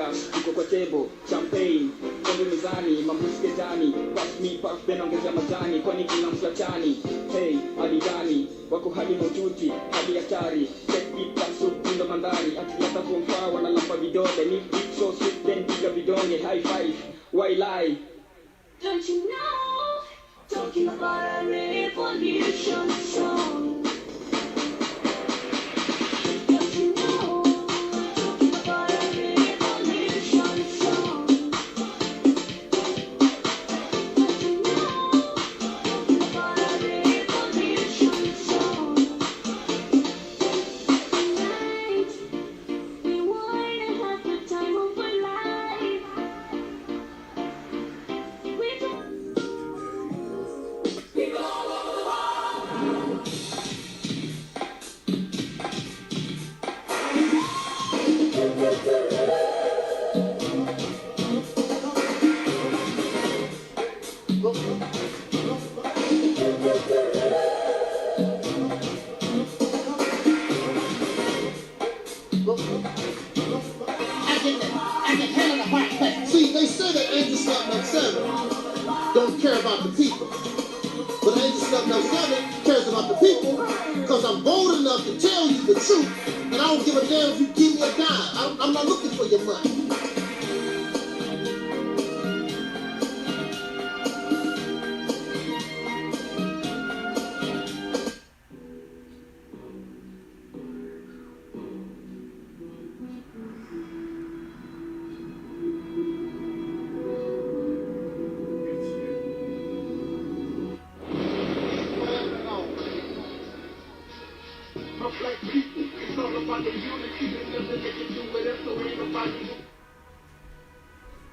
Bia iko kwa table, champagne pombe mezani, mambuske jani, pass me puff then ongeza majani, kwani kina mflatani. Hey, hadi gani wako hadi mojuti, hadi hatari, take it back so ndo mandari, akileta kumfaa wanalapa vidole, ni deep so sweet then piga vidonge, high five, why lie? Don't you know, talking about a revolution song. See, they say that Angel Snub 7 don't care about the people. But Angel Snub 7 cares about the people because I'm bold enough to tell you the truth. And I don't give a damn if you give me a dime. I'm not looking for your money.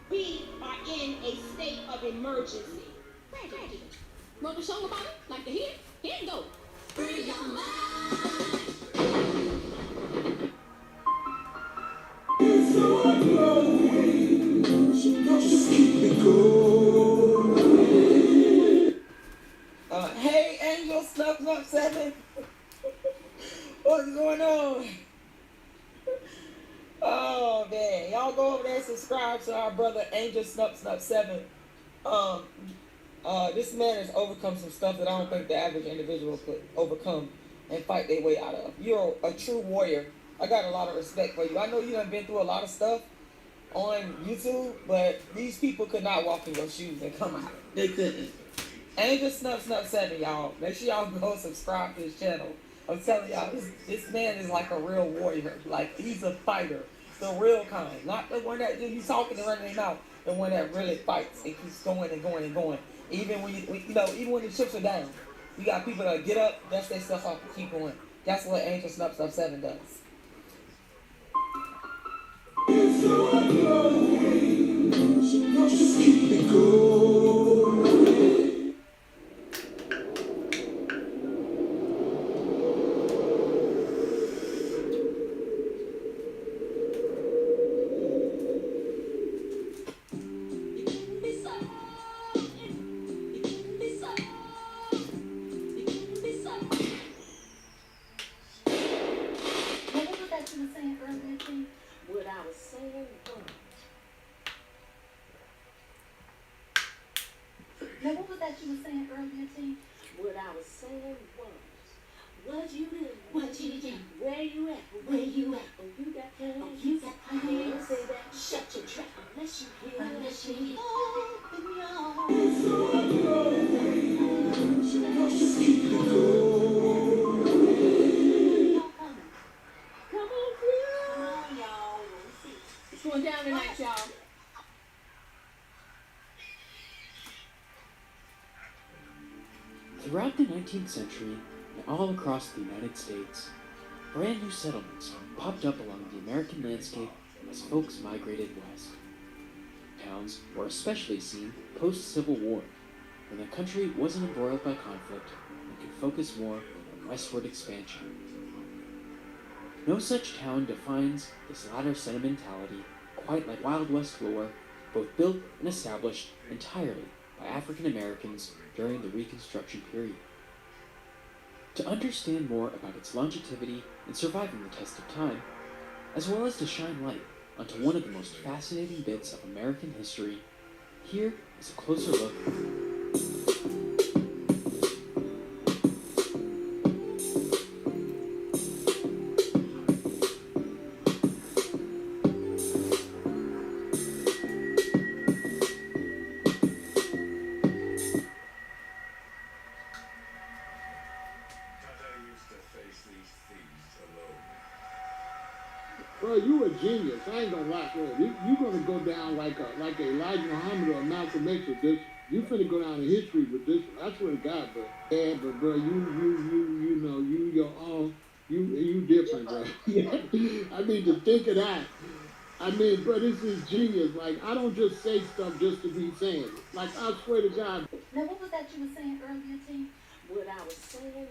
We are in a state of emergency. Wrote a song about it? Like the hit? Here it goes. Free your mind. It's so glowing. Just keep it going. Hey, Angel Snub 7. What's going on? Oh man, y'all go over there and subscribe to our brother Angel Snub 7. This man has overcome some stuff that I don't think the average individual could overcome and fight their way out of. You're a true warrior. I got a lot of respect for you. I know you done been through a lot of stuff on YouTube, but these people could not walk in your shoes and come out. They couldn't. Angel Snub 7, y'all. Make sure y'all go subscribe to his channel. I'm telling y'all, this man is like a real warrior. Like, he's a fighter. The real kind. Not the one that just be talking and running their mouth. The one that really fights and keeps going and going and going. Even when even when the chips are down. You got people that get up, dust their stuff off, and keep going. That's what Angel Snub 7 does. It's so glowing. Just keep it going. What I was saying was. Now, what was that you were saying earlier, T? What I was saying was. What you do? What you do? Where you at? Where you at? Oh, you got plans. Oh, you got plans. Say that. Shut your trap unless you hear. Unless you hear. Open your It's so glowing. Just keep it going. Come on through. Come on, y'all. It's going down tonight, y'all. Throughout the 19th century, and all across the United States, brand new settlements popped up along the American landscape as folks migrated west. Towns were especially seen post-Civil War, when the country wasn't embroiled by conflict and could focus more on westward expansion. No such town defines this latter sentimentality quite like Wild West lore, both built and established entirely by African Americans during the Reconstruction period. To understand more about its longevity and surviving the test of time, as well as to shine light onto one of the most fascinating bits of American history. Here is a closer look. Bro, you a genius. I ain't gonna lie. Bro, you gonna go down like a Elijah Muhammad or Malcolm X with this. You finna go down in history with this. I swear to God, bro. Yeah, but bro, you know, you your own. You different, bro. I mean, to think of that. I mean, bro, this is genius. Like, I don't just say stuff just to be saying it. Like, I swear to God. Now, what was that you were saying earlier, T? What I was saying was,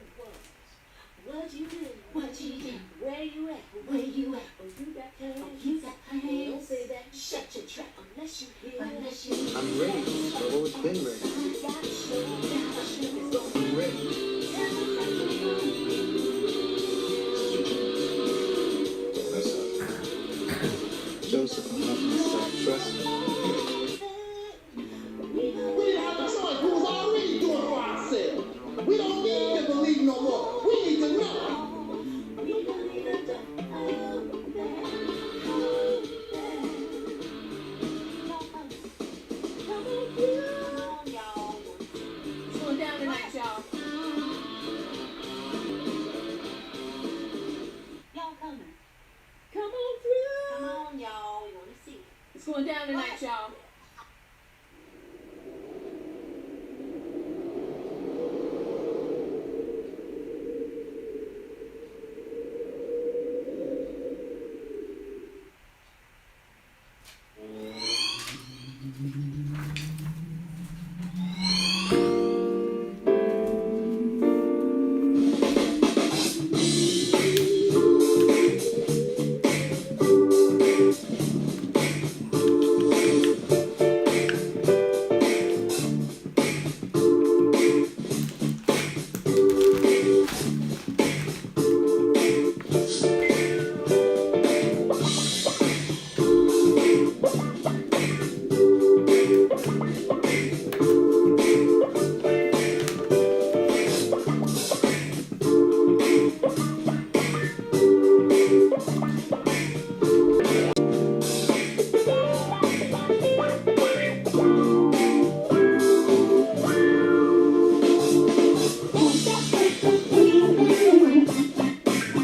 what you do? What you do? Where you at? Where you at? Oh, you got plans? Oh, you got plans? Don't say that. Shut your trap. Unless you hear. Unless you I'm ready. I've always been ready. I'm ready. Listen, Joseph, I'm not myself. Trust me. We didn't have a choice. We was already doing it for ourselves. We don't need to believe no more. We need to know. It's going down tonight, y'all. Y'all coming. Come on through. Come on, y'all. We want to see it. It's going down tonight, y'all.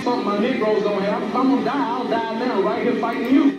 Something my Negroes don't have. I'm gonna die. I'll die now, right here fighting you.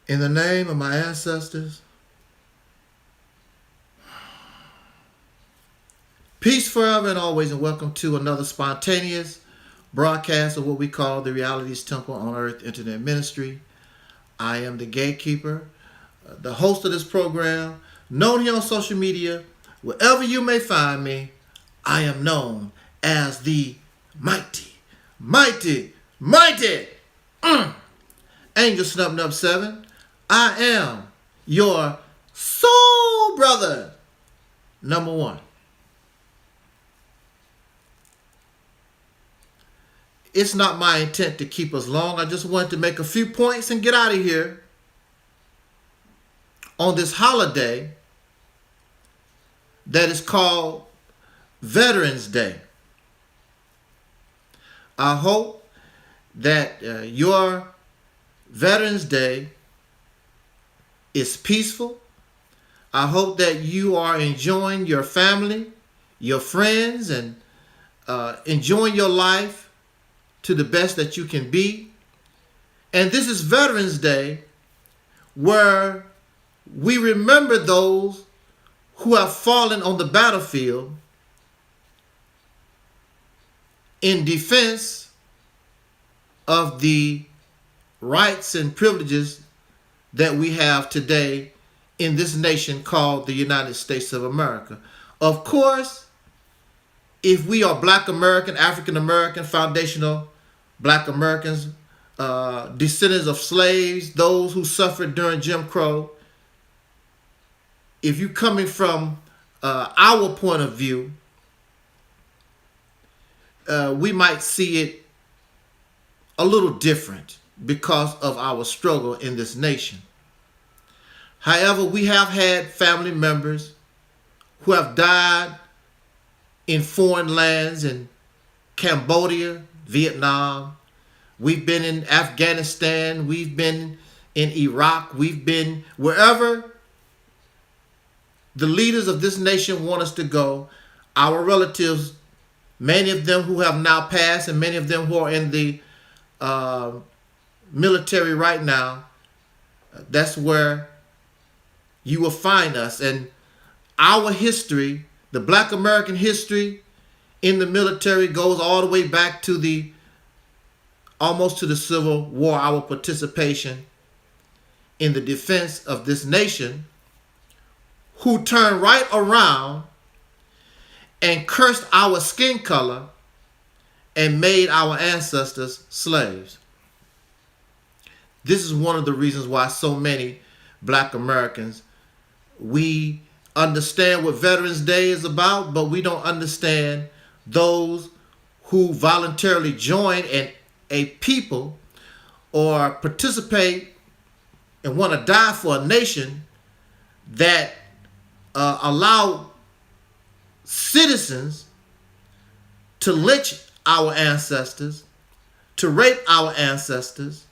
In the name of my ancestors, peace forever and always, and welcome to another spontaneous broadcast of what we call the Realities Temple on Earth Internet Ministry. I am the gatekeeper, the host of this program, known here on social media. Wherever you may find me, I am known as the mighty Angel Snub 7. I am your soul brother, number one. It's not my intent to keep us long. I just wanted to make a few points and get out of here on this holiday that is called Veterans Day. I hope that your Veterans Day is peaceful. I hope that you are enjoying your family, your friends, and enjoying your life to the best that you can be. And this is Veterans Day, where we remember those who have fallen on the battlefield in defense of the rights and privileges that we have today in this nation called the United States of America. Of course, if we are Black American, African American, foundational Black Americans, descendants of slaves, those who suffered during Jim Crow, if you're coming from our point of view, we might see it a little different because of our struggle in this nation. However, we have had family members who have died in foreign lands, in Cambodia, Vietnam. We've been in Afghanistan. We've been in Iraq. We've been wherever the leaders of this nation want us to go. Our relatives, many of them who have now passed and many of them who are in the military right now, that's where you will find us. And our history, the Black American history in the military, goes all the way back to almost to the Civil War, our participation in the defense of this nation, who turned right around and cursed our skin color and made our ancestors slaves. This is one of the reasons why so many Black Americans, we understand what Veterans Day is about, but we don't understand those who voluntarily join a people or participate and want to die for a nation that allow citizens to lynch our ancestors, to rape our ancestors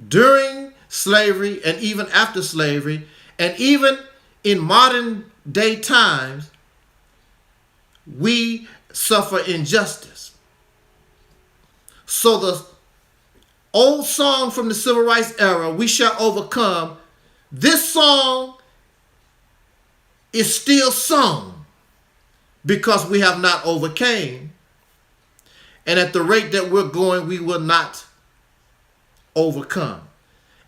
during slavery and even after slavery, and even in modern day times, we suffer injustice. So the old song from the Civil Rights era, "We Shall Overcome," this song is still sung because we have not overcame. And at the rate that we're going, we will not overcome.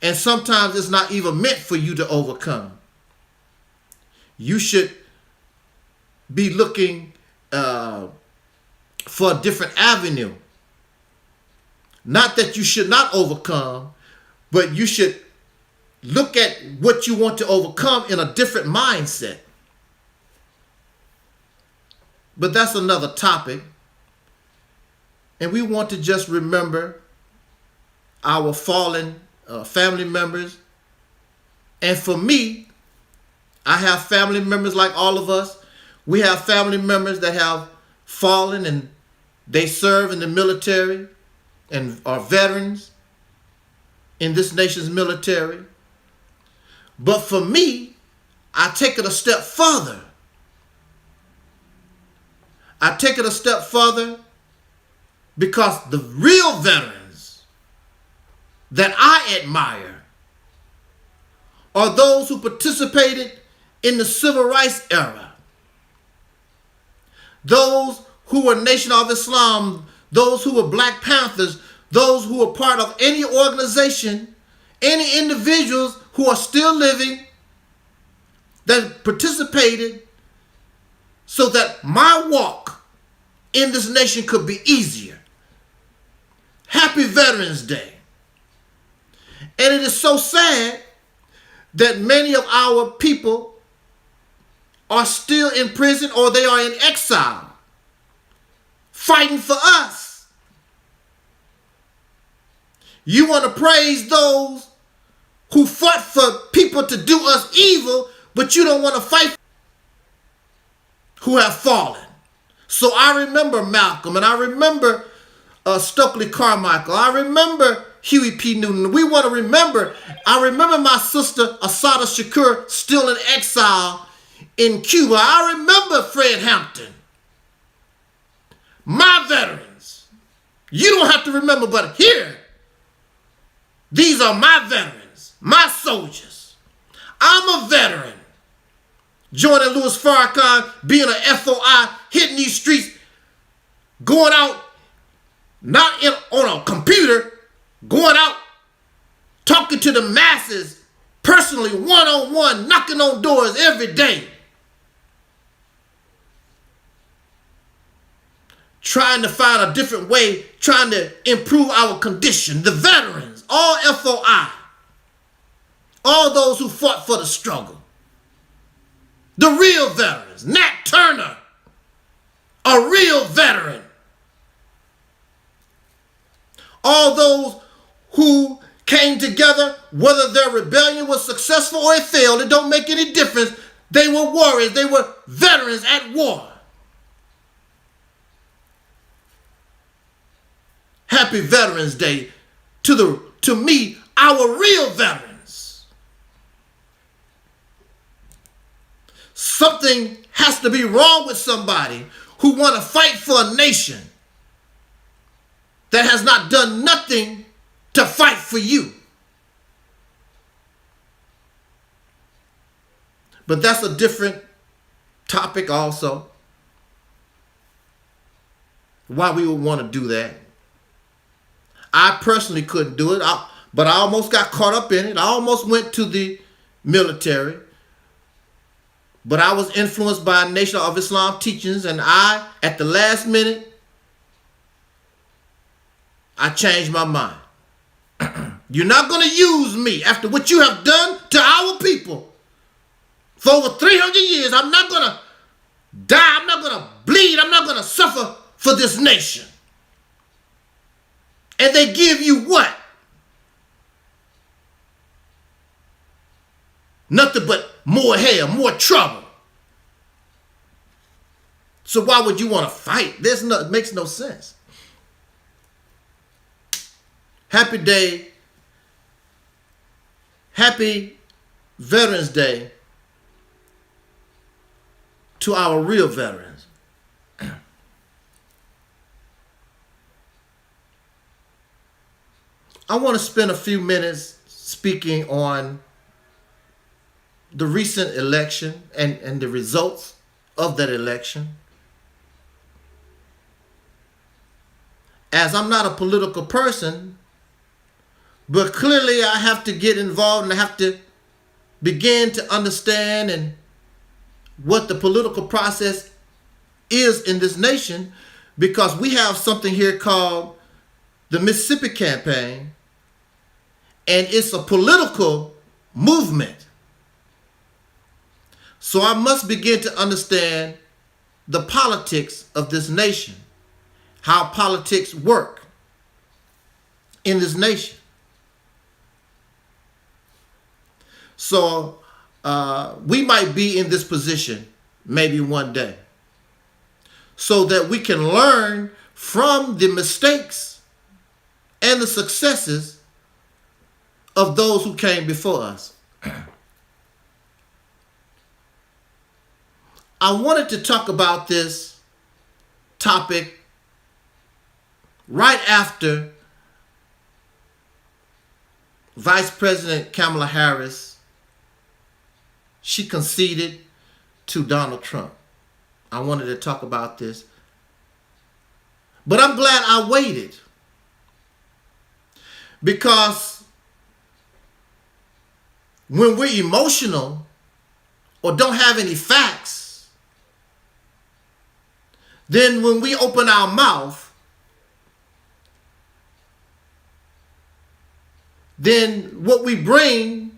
And sometimes it's not even meant for you to overcome. You should be looking for a different avenue. Not that you should not overcome, but you should look at what you want to overcome in a different mindset. But that's another topic. And we want to just remember our fallen family members. And for me, I have family members like all of us. We have family members that have fallen and they serve in the military and are veterans in this nation's military. But for me, I take it a step further. I take it a step further because the real veterans that I admire are those who participated in the Civil Rights era. Those who were Nation of Islam, those who were Black Panthers, those who were part of any organization, any individuals who are still living that participated so that my walk in this nation could be easier. Happy Veterans Day. And it is so sad that many of our people are still in prison or they are in exile, fighting for us. You want to praise those who fought for people to do us evil, but you don't want to fight who have fallen. So I remember Malcolm, and I remember Stokely Carmichael. I remember Huey P. Newton. We want to remember. I remember my sister Assata Shakur still in exile in Cuba. I remember Fred Hampton. My veterans. You don't have to remember, but here, these are my veterans, my soldiers. I'm a veteran. Joining Louis Farrakhan, being an FOI, hitting these streets, going out not on a computer, going out, talking to the masses personally, one-on-one, knocking on doors every day, trying to find a different way, trying to improve our condition. The veterans, all FOI, all those who fought for the struggle, the real veterans. Nat Turner, a real veteran. All those who came together, whether their rebellion was successful or it failed, it don't make any difference. They were warriors. They were veterans at war. Happy Veterans Day to me, our real veterans. Something has to be wrong with somebody who want to fight for a nation that has not done nothing to fight for you. But that's a different topic also. Why we would want to do that. I personally couldn't do it, but I almost got caught up in it. I almost went to the military. But I was influenced by Nation of Islam teachings, and I, at the last minute, I changed my mind. You're not going to use me after what you have done to our people. For over 300 years, I'm not going to die. I'm not going to bleed. I'm not going to suffer for this nation. And they give you what? Nothing but more hell, more trouble. So why would you want to fight? It makes no sense. Happy day. Happy Veterans Day to our real veterans. I want to spend a few minutes speaking on the recent election and the results of that election. As I'm not a political person, but clearly I have to get involved and I have to begin to understand and what the political process is in this nation, because we have something here called the Mississippi Campaign, and it's a political movement. So I must begin to understand the politics of this nation, how politics work in this nation. So we might be in this position maybe one day, so that we can learn from the mistakes and the successes of those who came before us. I wanted to talk about this topic right after Vice President Kamala Harris, she conceded to Donald Trump. I wanted to talk about this. But I'm glad I waited, because when we're emotional or don't have any facts, then when we open our mouth, then what we bring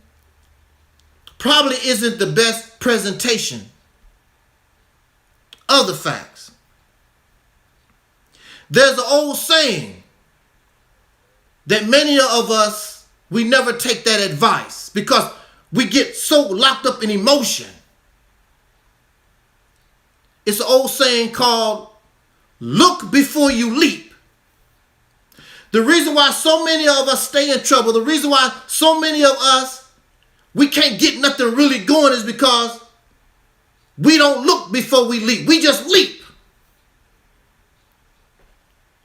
probably isn't the best presentation of the facts. There's an old saying that many of us, we never take that advice because we get so locked up in emotion. It's an old saying called, look before you leap. The reason why so many of us stay in trouble, the reason why so many of us, we can't get nothing really going, is because we don't look before we leap. We just leap.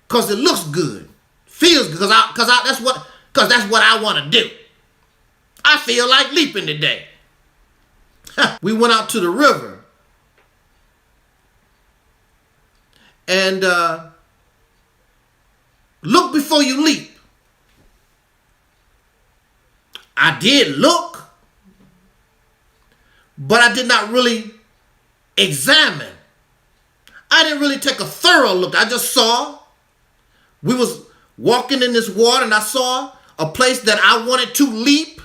Because it looks good. Feels good. Because that's what I want to do. I feel like leaping today. We went out to the river. And Look before you leap. I did look, but I did not really examine. I didn't really take a thorough look. I just saw. We was walking in this water and I saw a place that I wanted to leap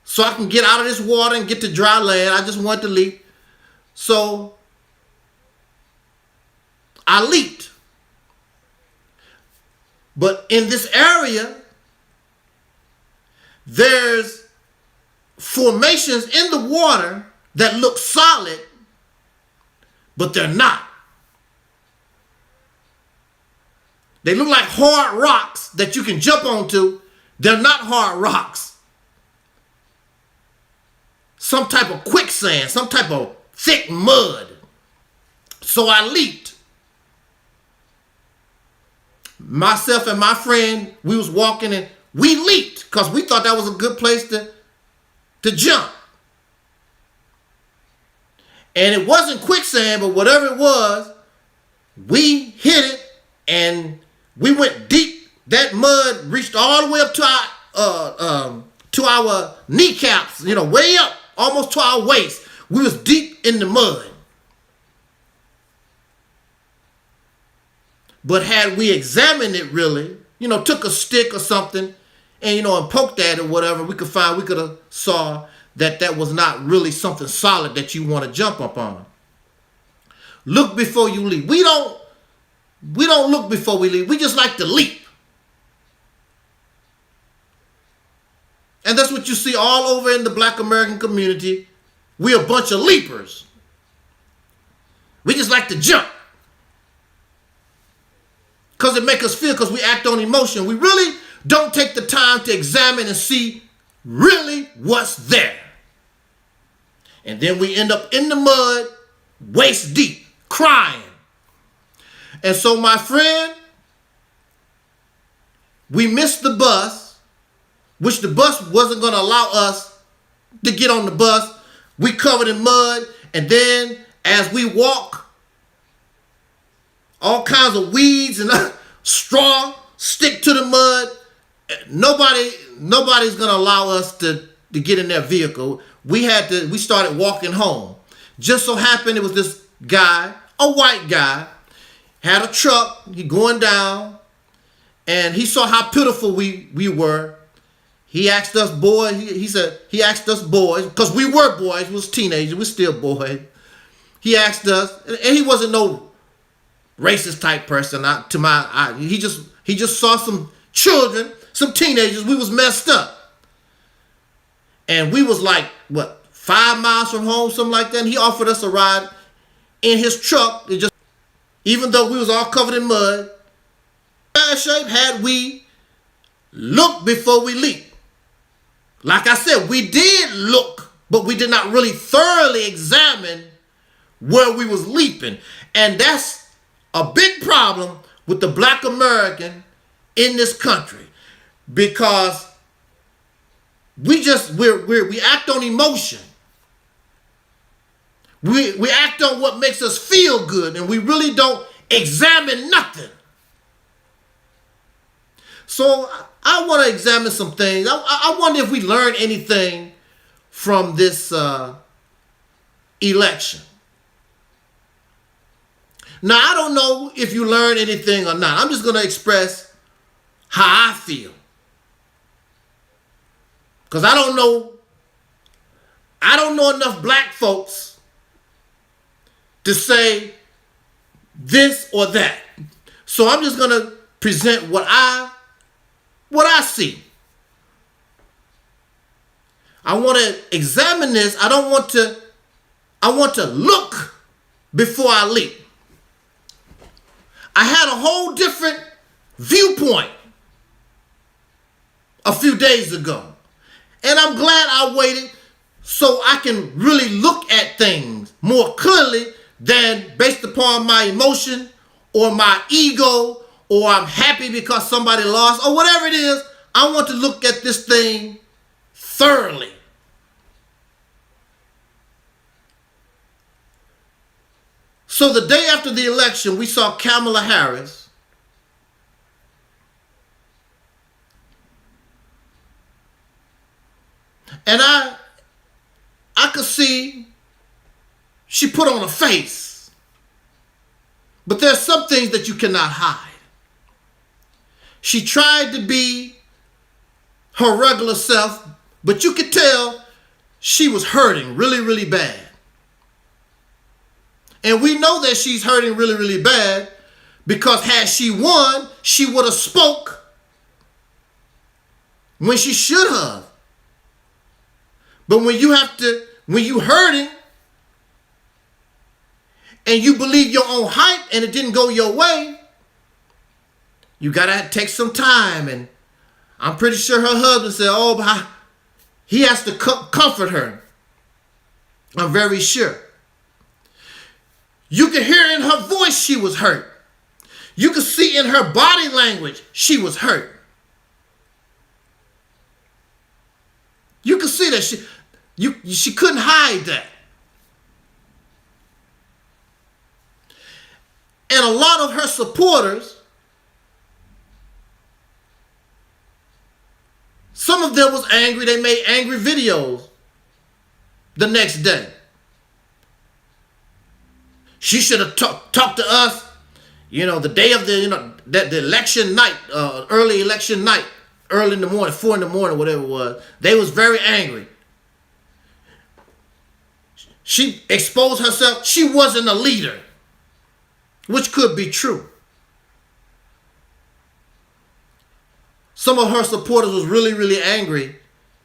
so I can get out of this water and get to dry land. I just wanted to leap. So I leaped. But in this area, there's formations in the water that look solid, but they're not. They look like hard rocks that you can jump onto. They're not hard rocks. Some type of quicksand, some type of thick mud. So I leaped. Myself and my friend, we was walking and we leaped because we thought that was a good place to jump. And it wasn't quicksand, but whatever it was, we hit it and we went deep. That mud reached all the way up to our kneecaps, way up, almost to our waist. We was deep in the mud. But had we examined it really, took a stick or something and, and poked at it or whatever, we could have saw that was not really something solid that you want to jump up on. Look before you leap. We don't look before we leap. We just like to leap. And that's what you see all over in the Black American community. We're a bunch of leapers. We just like to jump. Because it makes us feel, because we act on emotion. We really don't take the time to examine and see really what's there. And then we end up in the mud, waist deep, crying. And so, my friend, we missed the bus, which the bus wasn't going to allow us to get on the bus. We covered in mud. And then as we walk, all kinds of weeds and straw stick to the mud. Nobody's going to allow us to get in their vehicle. We started walking home. Just so happened it was this guy, a white guy, had a truck, he going down, and he saw how pitiful we were. He asked us boys, he asked us boys, because we were boys, we was teenagers, we still boys. He asked us, and he wasn't no racist type person. He just saw some children, some teenagers. We was messed up, and we was like 5 miles from home, something like that. And he offered us a ride in his truck. Even though we was all covered in mud, bad shape. Had we looked before we leaped, like I said, we did look, but we did not really thoroughly examine where we was leaping, and that's a big problem with the Black American in this country, because we act on emotion. We act on what makes us feel good, and we really don't examine nothing. So I want to examine some things. I wonder if we learned anything from this election. Now, I don't know if you learned anything or not. I'm just going to express how I feel. Because I don't know enough black folks to say this or that. So I'm just going to present what I see. I want to examine this. I want to look before I leap. I had a whole different viewpoint a few days ago. And I'm glad I waited so I can really look at things more clearly than based upon my emotion or my ego, or I'm happy because somebody lost, or whatever it is. I want to look at this thing thoroughly. So the day after the election, we saw Kamala Harris And I could see she put on a face. But there's some things that you cannot hide. She tried to be her regular self, but you could tell she was hurting really, really bad. And we know that she's hurting really, really bad because had she won, she would have spoke when she should have. But when you hurting and you believe your own hype and it didn't go your way, you gotta take some time. And I'm pretty sure her husband said, oh, but he has to comfort her. I'm very sure. You could hear in her voice she was hurt. You could see in her body language she was hurt. You could see that she couldn't hide that. And a lot of her supporters, some of them was angry. They made angry videos the next day. She should have talked to us, the day of the election night, early election night, early in the morning, 4 in the morning, whatever it was. They was very angry. She exposed herself. She wasn't a leader, which could be true. Some of her supporters was really, really angry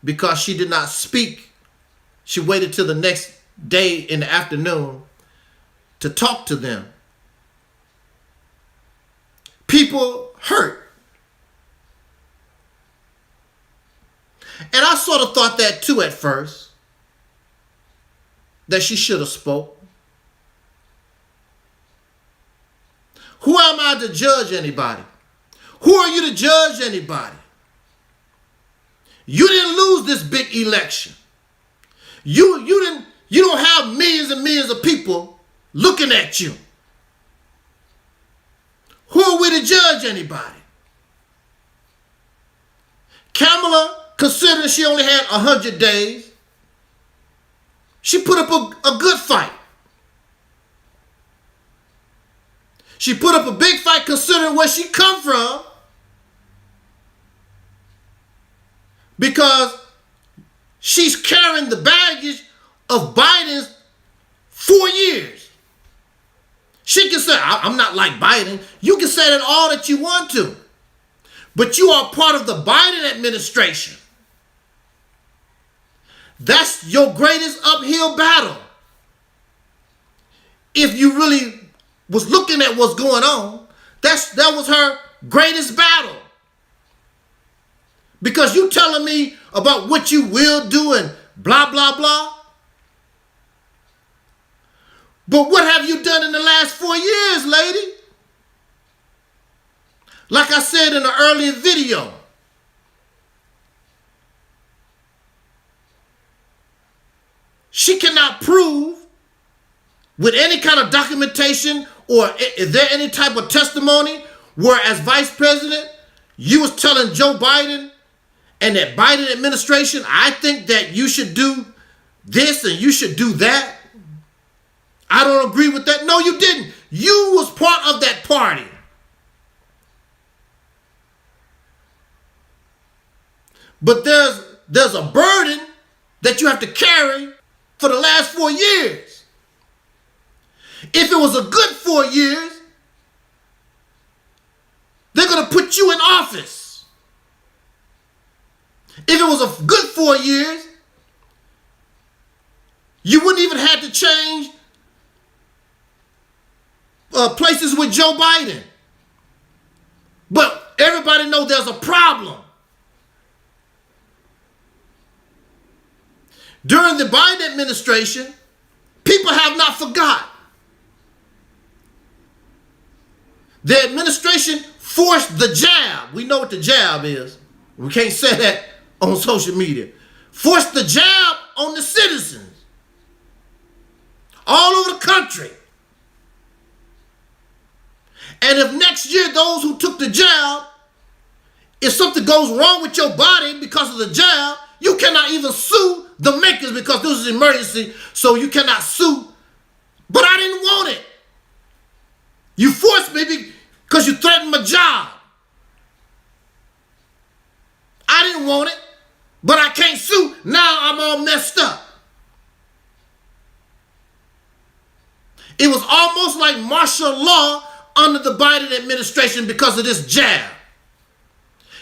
because she did not speak. She waited till the next day in the afternoon to talk to them. People hurt. And I sort of thought that too at first, that she should have spoke. Who am I to judge anybody? Who are you to judge anybody? You didn't lose this big election. You don't have millions and millions of people looking at you. Who are we to judge anybody? Kamala, considering she only had 100 days, she put up a good fight. She put up a big fight considering where she come from, because she's carrying the baggage of Biden's 4 years. She can say, I'm not like Biden. You can say that all that you want to. But you are part of the Biden administration. That's your greatest uphill battle. If you really was looking at what's going on, that was her greatest battle. Because you telling me about what you will do and blah, blah, blah. But what have you done in the last 4 years, lady? Like I said in the earlier video, she cannot prove with any kind of documentation or is there any type of testimony where as vice president, you was telling Joe Biden and that Biden administration, I think that you should do this and you should do that. I don't agree with that. No, you didn't. You was part of that party. But there's a burden that you have to carry for the last 4 years. If it was a good 4 years, they're going to put you in office. If it was a good 4 years, you wouldn't even have to change places with Joe Biden. But everybody knows there's a problem. During the Biden administration, people have not forgot. The administration forced the jab. We know what the jab is. We can't say that on social media. Forced the jab on the citizens all over the country. And if next year those who took the jab, if something goes wrong with your body because of the jab, You cannot even sue the makers because this is an emergency, so you cannot sue. But I didn't want it. You forced me because you threatened my job. I didn't want it, but I can't sue. Now I'm all messed up. It was almost like martial law under the Biden administration because of this jab.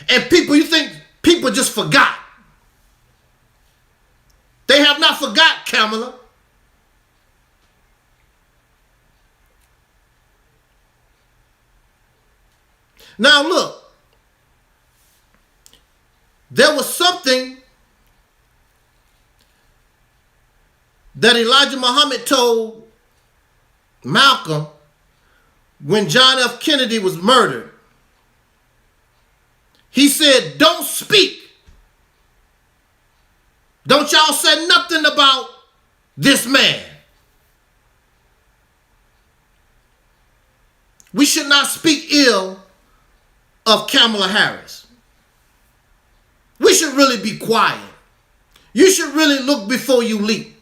And people, you think people just forgot. They have not forgot, Kamala. Now look, there was something that Elijah Muhammad told Malcolm when John F. Kennedy was murdered. He said, don't speak. Don't y'all say nothing about this man. We should not speak ill of Kamala Harris. We should really be quiet. You should really look before you leap.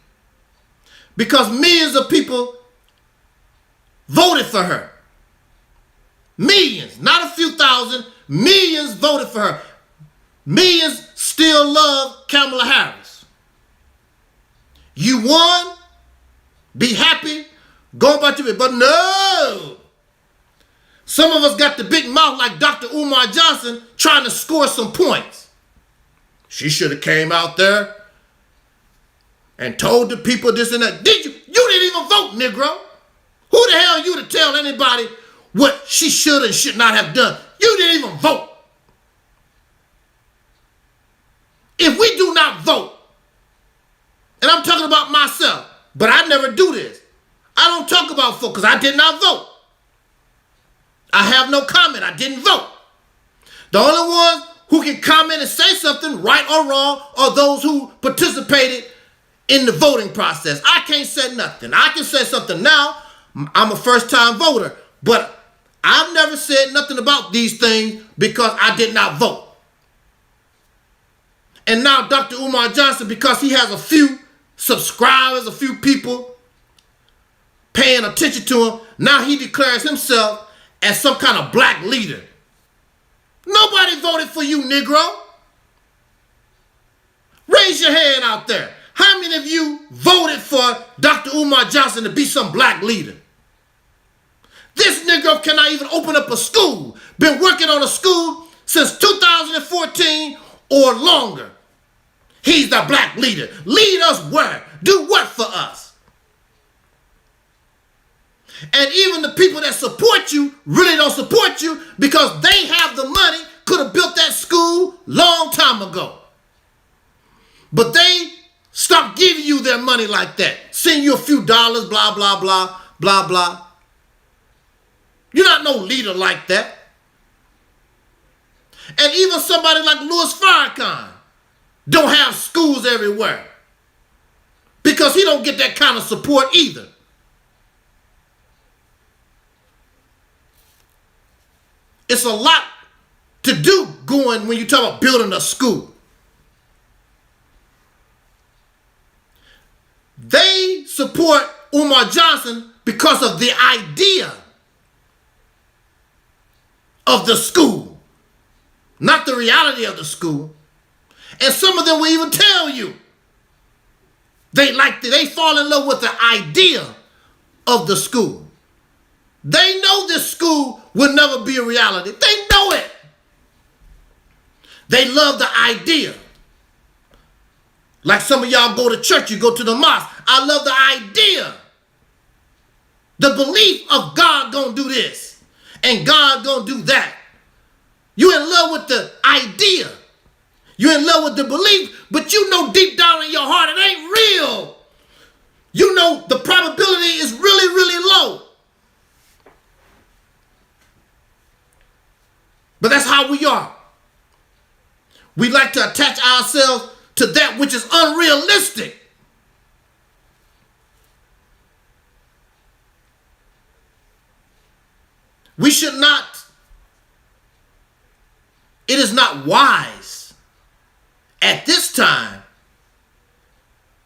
Because millions of people voted for her. Millions, not a few thousand, millions voted for her. Millions still love Kamala Harris. You won, be happy, go about your way. But no! Some of us got the big mouth like Dr. Umar Johnson trying to score some points. She should have came out there and told the people this and that. Did you? You didn't even vote, Negro. Who the hell are you to tell anybody what she should and should not have done? You didn't even vote. If we do not vote, and I'm talking about myself, but I never do this. I don't talk about vote because I did not vote. I have no comment. I didn't vote. The only ones who can comment and say something, right or wrong, are those who participated in the voting process. I can't say nothing. I can say something now. I'm a first-time voter, but I've never said nothing about these things because I did not vote. And now Dr. Umar Johnson, because he has a few subscribers, a few people paying attention to him, now he declares himself as some kind of black leader. Nobody voted for you, Negro. Raise your hand out there. How many of you voted for Dr. Umar Johnson to be some black leader? This Negro cannot even open up a school. Been working on a school since 2014 or longer. He's the black leader. Lead us where? Do what for us? And even the people that support you really don't support you because they have the money, could have built that school long time ago. But they stopped giving you their money like that. Send you a few dollars, blah, blah, blah, blah, blah. You're not no leader like that. And even somebody like Louis Farrakhan don't have schools everywhere because he don't get that kind of support either. It's a lot to do going when you talk about building a school. They support Umar Johnson because of the idea of the school, not the reality of the school. And some of them will even tell you they fall in love with the idea of the school. They know this school will never be a reality. They know it. They love the idea. Like some of y'all go to church, you go to the mosque. I love the idea. The belief of God gonna do this and God gonna do that. You in love with the idea. You in love with the belief, but you know deep down in your heart it ain't real. You know the probability is really, really low. But that's how we are. We like to attach ourselves to that which is unrealistic. We should not, it is not wise at this time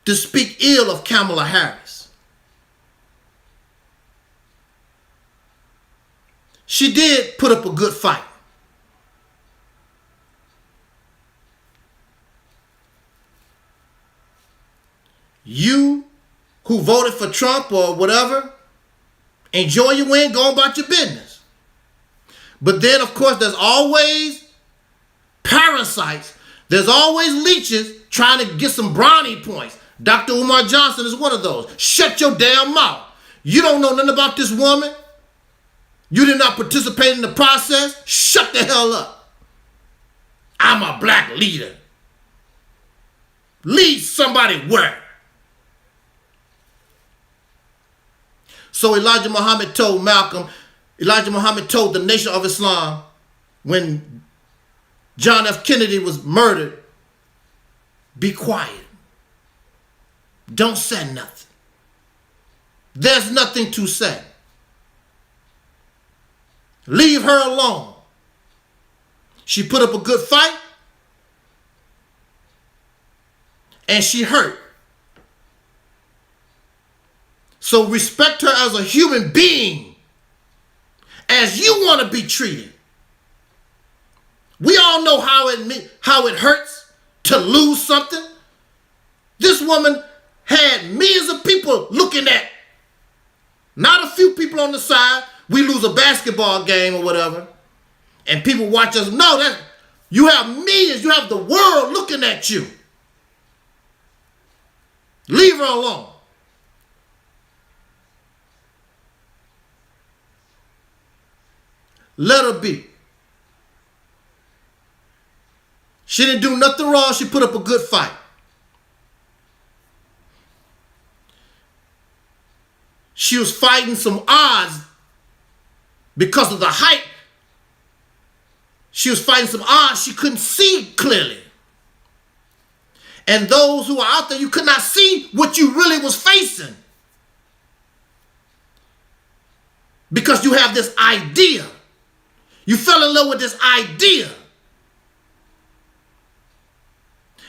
to speak ill of Kamala Harris. She did put up a good fight. You who voted for Trump or whatever, enjoy your win, go about your business. But then, of course, there's always parasites. There's always leeches trying to get some brownie points. Dr. Umar Johnson is one of those. Shut your damn mouth. You don't know nothing about this woman. You did not participate in the process. Shut the hell up. I'm a black leader. Lead somebody where? So Elijah Muhammad told the Nation of Islam when John F. Kennedy was murdered, be quiet. Don't say nothing. There's nothing to say. Leave her alone. She put up a good fight and she hurt. So respect her as a human being, as you want to be treated. We all know how it hurts to lose something. This woman had millions of people looking at, not a few people on the side. We lose a basketball game or whatever, and people watch us. No, that you have millions, you have the world looking at you. Leave her alone. Let her be. She didn't do nothing wrong. She put up a good fight. She was fighting some odds because of the height. She was fighting some odds she couldn't see clearly. And those who are out there, you could not see what you really was facing. Because you have this idea. You fell in love with this idea.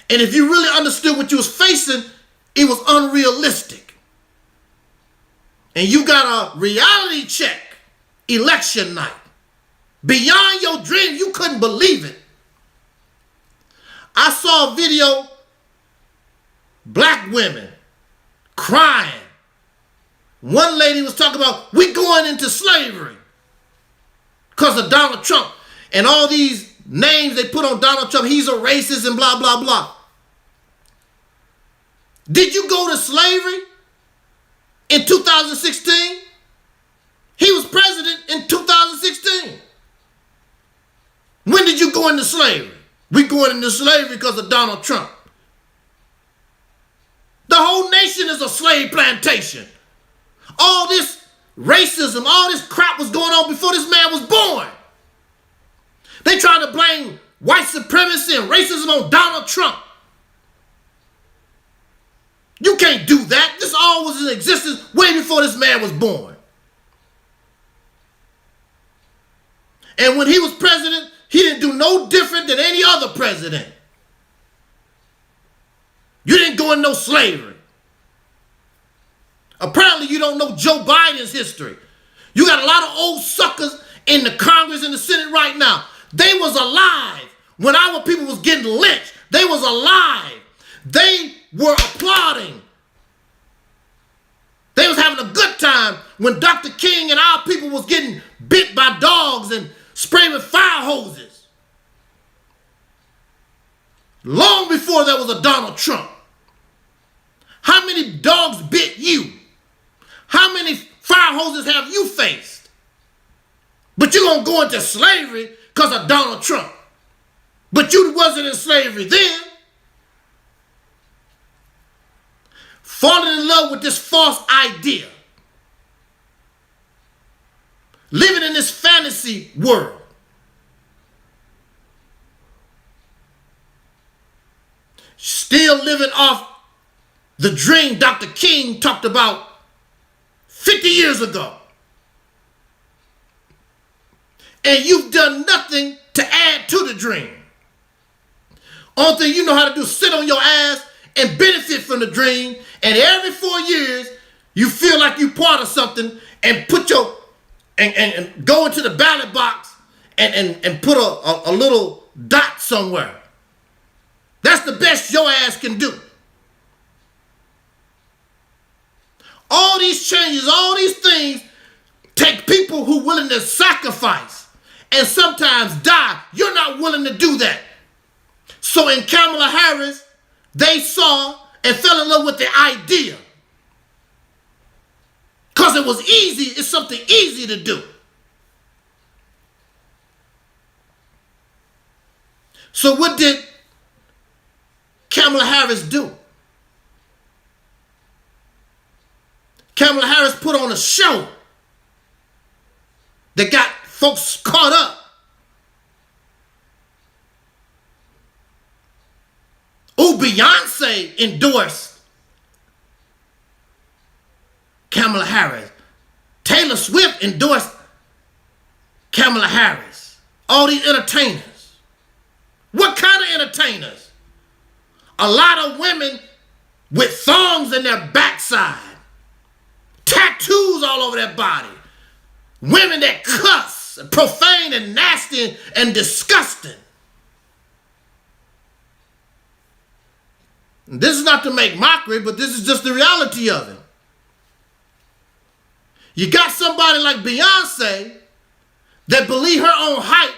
And if you really understood what you was facing, it was unrealistic. And you got a reality check election night. Beyond your dream, you couldn't believe it. I saw a video, black women crying. One lady was talking about, we going into slavery because of Donald Trump and all these names they put on Donald Trump. He's a racist and blah, blah, blah. Did you go to slavery in 2016? He was president in 2016. When did you go into slavery? We going into slavery because of Donald Trump. The whole nation is a slave plantation. All this racism, all this crap was going on before this man was born. They trying to blame white supremacy and racism on Donald Trump. You can't do that. This all was in existence way before this man was born. And when he was president, he didn't do no different than any other president. You didn't go in no slavery. Apparently you don't know Joe Biden's history. You got a lot of old suckers in the Congress and the Senate right now. They was alive when our people was getting lynched. They was alive. They were applauding. They was having a good time when Dr. King and our people was getting bit by dogs and sprayed with fire hoses. Long before there was a Donald Trump. How many dogs bit you? How many fire hoses have you faced? But you're going to go into slavery because of Donald Trump. But you wasn't in slavery then. Falling in love with this false idea. Living in this fantasy world. Still living off the dream Dr. King talked about 50 years ago. And you've done nothing to add to the dream. Only thing you know how to do is sit on your ass and benefit from the dream. And every 4 years, you feel like you part of something and put your and go into the ballot box and put a little dot somewhere. That's the best your ass can do. All these changes, all these things take people who are willing to sacrifice and sometimes die. You're not willing to do that. So in Kamala Harris, they saw and fell in love with the idea. Because it was easy, it's something easy to do. So what did Kamala Harris do? Kamala Harris put on a show that got folks caught up. Oh, Beyonce endorsed Kamala Harris. Taylor Swift endorsed Kamala Harris. All these entertainers. What kind of entertainers? A lot of women with thongs in their backside. Tattoos all over their body. Women that cuss, profane and nasty and disgusting. This is not to make mockery, but this is just the reality of it. You got somebody like Beyonce that believe her own hype.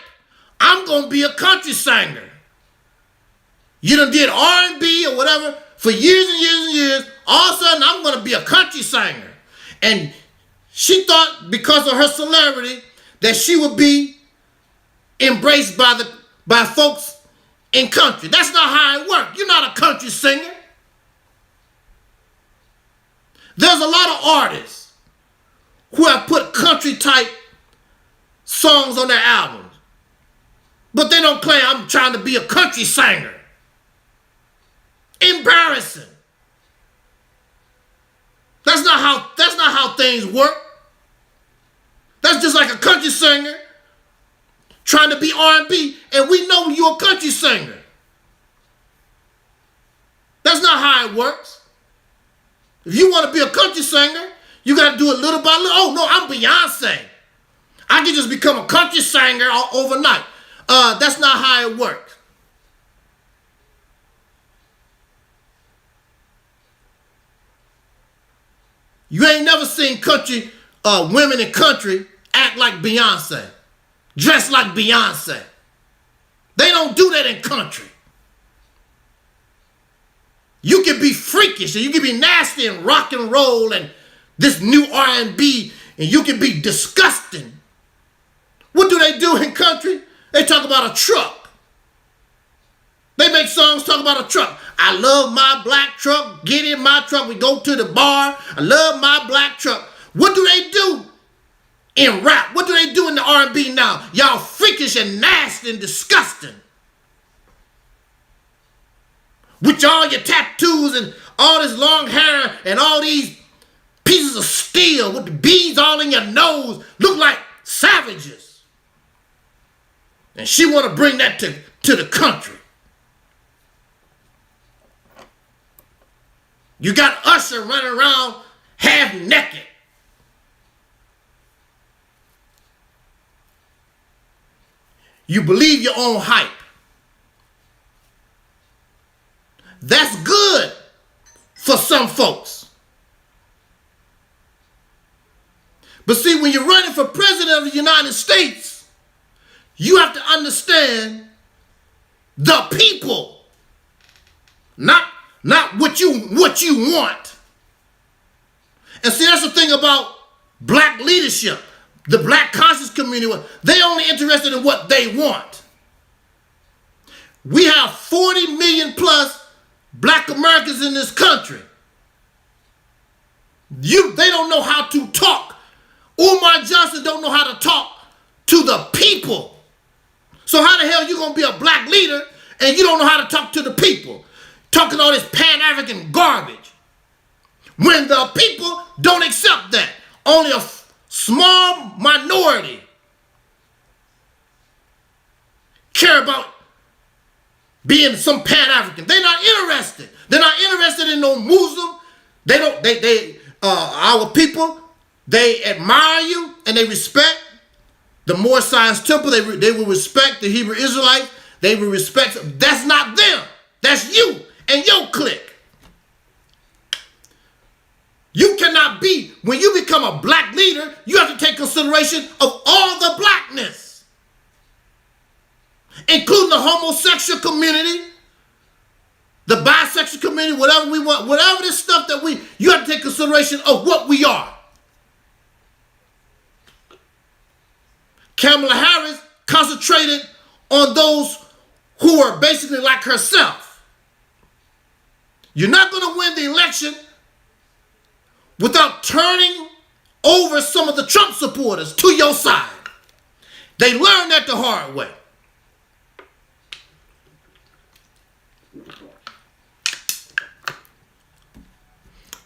I'm going to be a country singer. You done did R&B or whatever for years and years and years. All of a sudden, I'm going to be a country singer. And she thought because of her celebrity that she would be embraced by folks in country. That's not how it works. You're not a country singer. There's a lot of artists who have put country type songs on their albums, but they don't claim I'm trying to be a country singer. Embarrassing. That's not how things work. That's just like a country singer trying to be R&B, and we know you're a country singer. That's not how it works. If you want to be a country singer, you got to do it little by little. Oh, no, I'm Beyonce. I can just become a country singer overnight. That's not how it works. You ain't never seen country women in country act like Beyonce, dress like Beyonce. They don't do that in country. You can be freakish and you can be nasty and rock and roll and this new R&B, and you can be disgusting. What do they do in country? They talk about a truck. They make songs talk about a truck. I love my black truck. Get in my truck. We go to the bar. I love my black truck. What do they do in rap? What do they do in the R&B now? Y'all freakish and nasty and disgusting. With all your tattoos and all this long hair and all these pieces of steel with the beads all in your nose, look like savages. And she want to bring that to the country. You got Usher running around half naked. You believe your own hype. That's good for some folks. But see, when you're running for president of the United States, you have to understand the people, not what you want. And see, that's the thing about black leadership, the black conscious community. They only interested in what they want. We have 40 million plus black Americans in this country. They don't know how to talk. Umar Johnson don't know how to talk to the people. So how the hell you gonna be a black leader and you don't know how to talk to the people? Talking all this Pan-African garbage. When the people don't accept that. Only a small minority care about being some Pan-African. They're not interested. They're not interested in no Muslim. Our people, they admire you and they respect the Moorish Science Temple. They will respect the Hebrew Israelites. They will respect. That's not them. That's you and your clique. You cannot be, when you become a black leader, you have to take consideration of all the blackness, including the homosexual community, the bisexual community, whatever we want, whatever this stuff you have to take consideration of what we are. Kamala Harris concentrated on those who are basically like herself. You're not going to win the election without turning over some of the Trump supporters to your side. They learned that the hard way.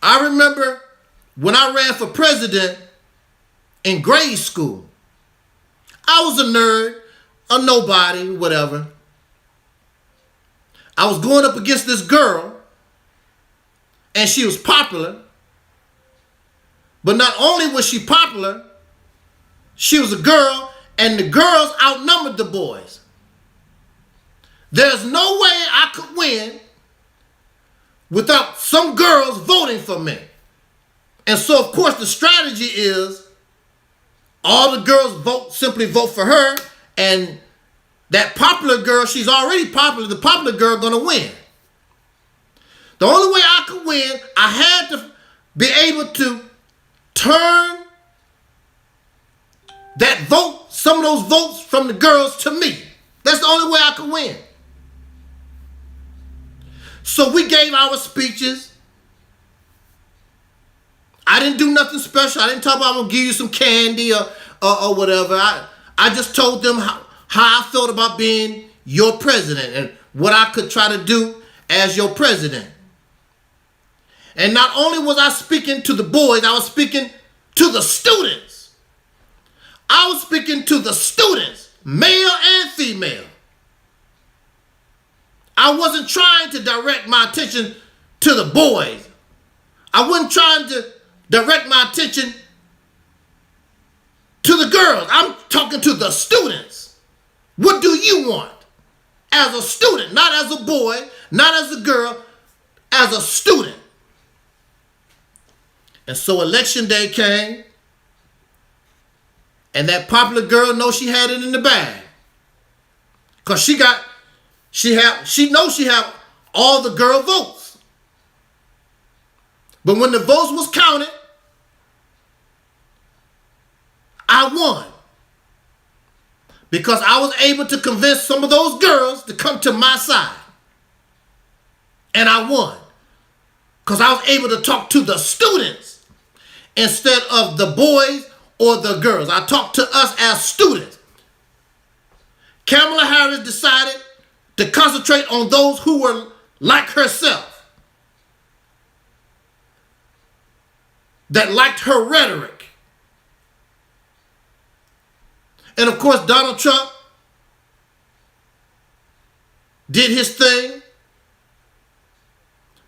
I remember when I ran for president in grade school. I was a nerd, a nobody, whatever. I was going up against this girl, and she was popular. But not only was she popular, she was a girl, and the girls outnumbered the boys. There's no way I could win without some girls voting for me. And so, of course, the strategy is all the girls simply vote for her, and that popular girl, she's already popular, the popular girl gonna win. The only way I could win, I had to be able to turn that vote, some of those votes from the girls to me. That's the only way I could win. So we gave our speeches. I didn't do nothing special. I didn't talk about I'm gonna give you some candy or whatever. I just told them how I felt about being your president and what I could try to do as your president. And not only was I speaking to the boys, I was speaking to the students. I was speaking to the students, male and female. I wasn't trying to direct my attention to the boys. I wasn't trying to direct my attention to the girls. I'm talking to the students. What do you want as a student? Not as a boy, not as a girl, as a student. And so election day came, and that popular girl knows she had it in the bag. Because she knows she have all the girl votes. But when the votes was counted, I won. Because I was able to convince some of those girls to come to my side. And I won. Because I was able to talk to the students instead of the boys or the girls. I talked to us as students. Kamala Harris decided to concentrate on those who were like herself, that liked her rhetoric. And of course, Donald Trump did his thing.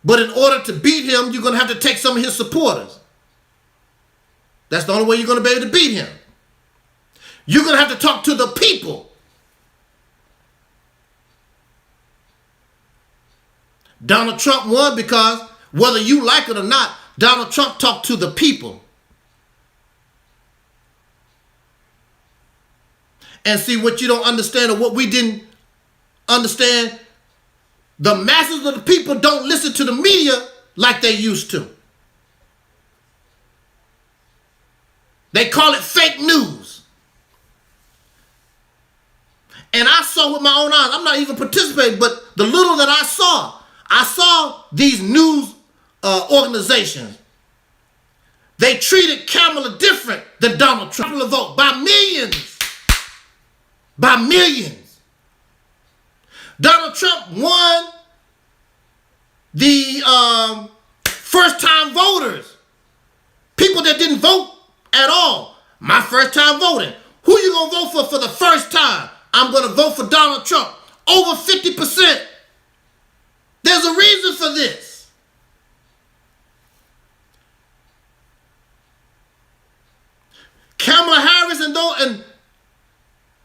But in order to beat him, you're going to have to take some of his supporters. That's the only way you're going to be able to beat him. You're going to have to talk to the people. Donald Trump won because, whether you like it or not, Donald Trump talked to the people. And see, what you don't understand, or what we didn't understand, the masses of the people don't listen to the media like they used to. They call it fake news. And I saw with my own eyes, I'm not even participating, but the little that I saw these news organizations. They treated Kamala different than Donald Trump. Vote by millions. By millions. Donald Trump won the first-time voters. People that didn't vote at all. My first time voting. Who you going to vote for the first time? I'm going to vote for Donald Trump. Over 50% There's a reason for this. Kamala Harris and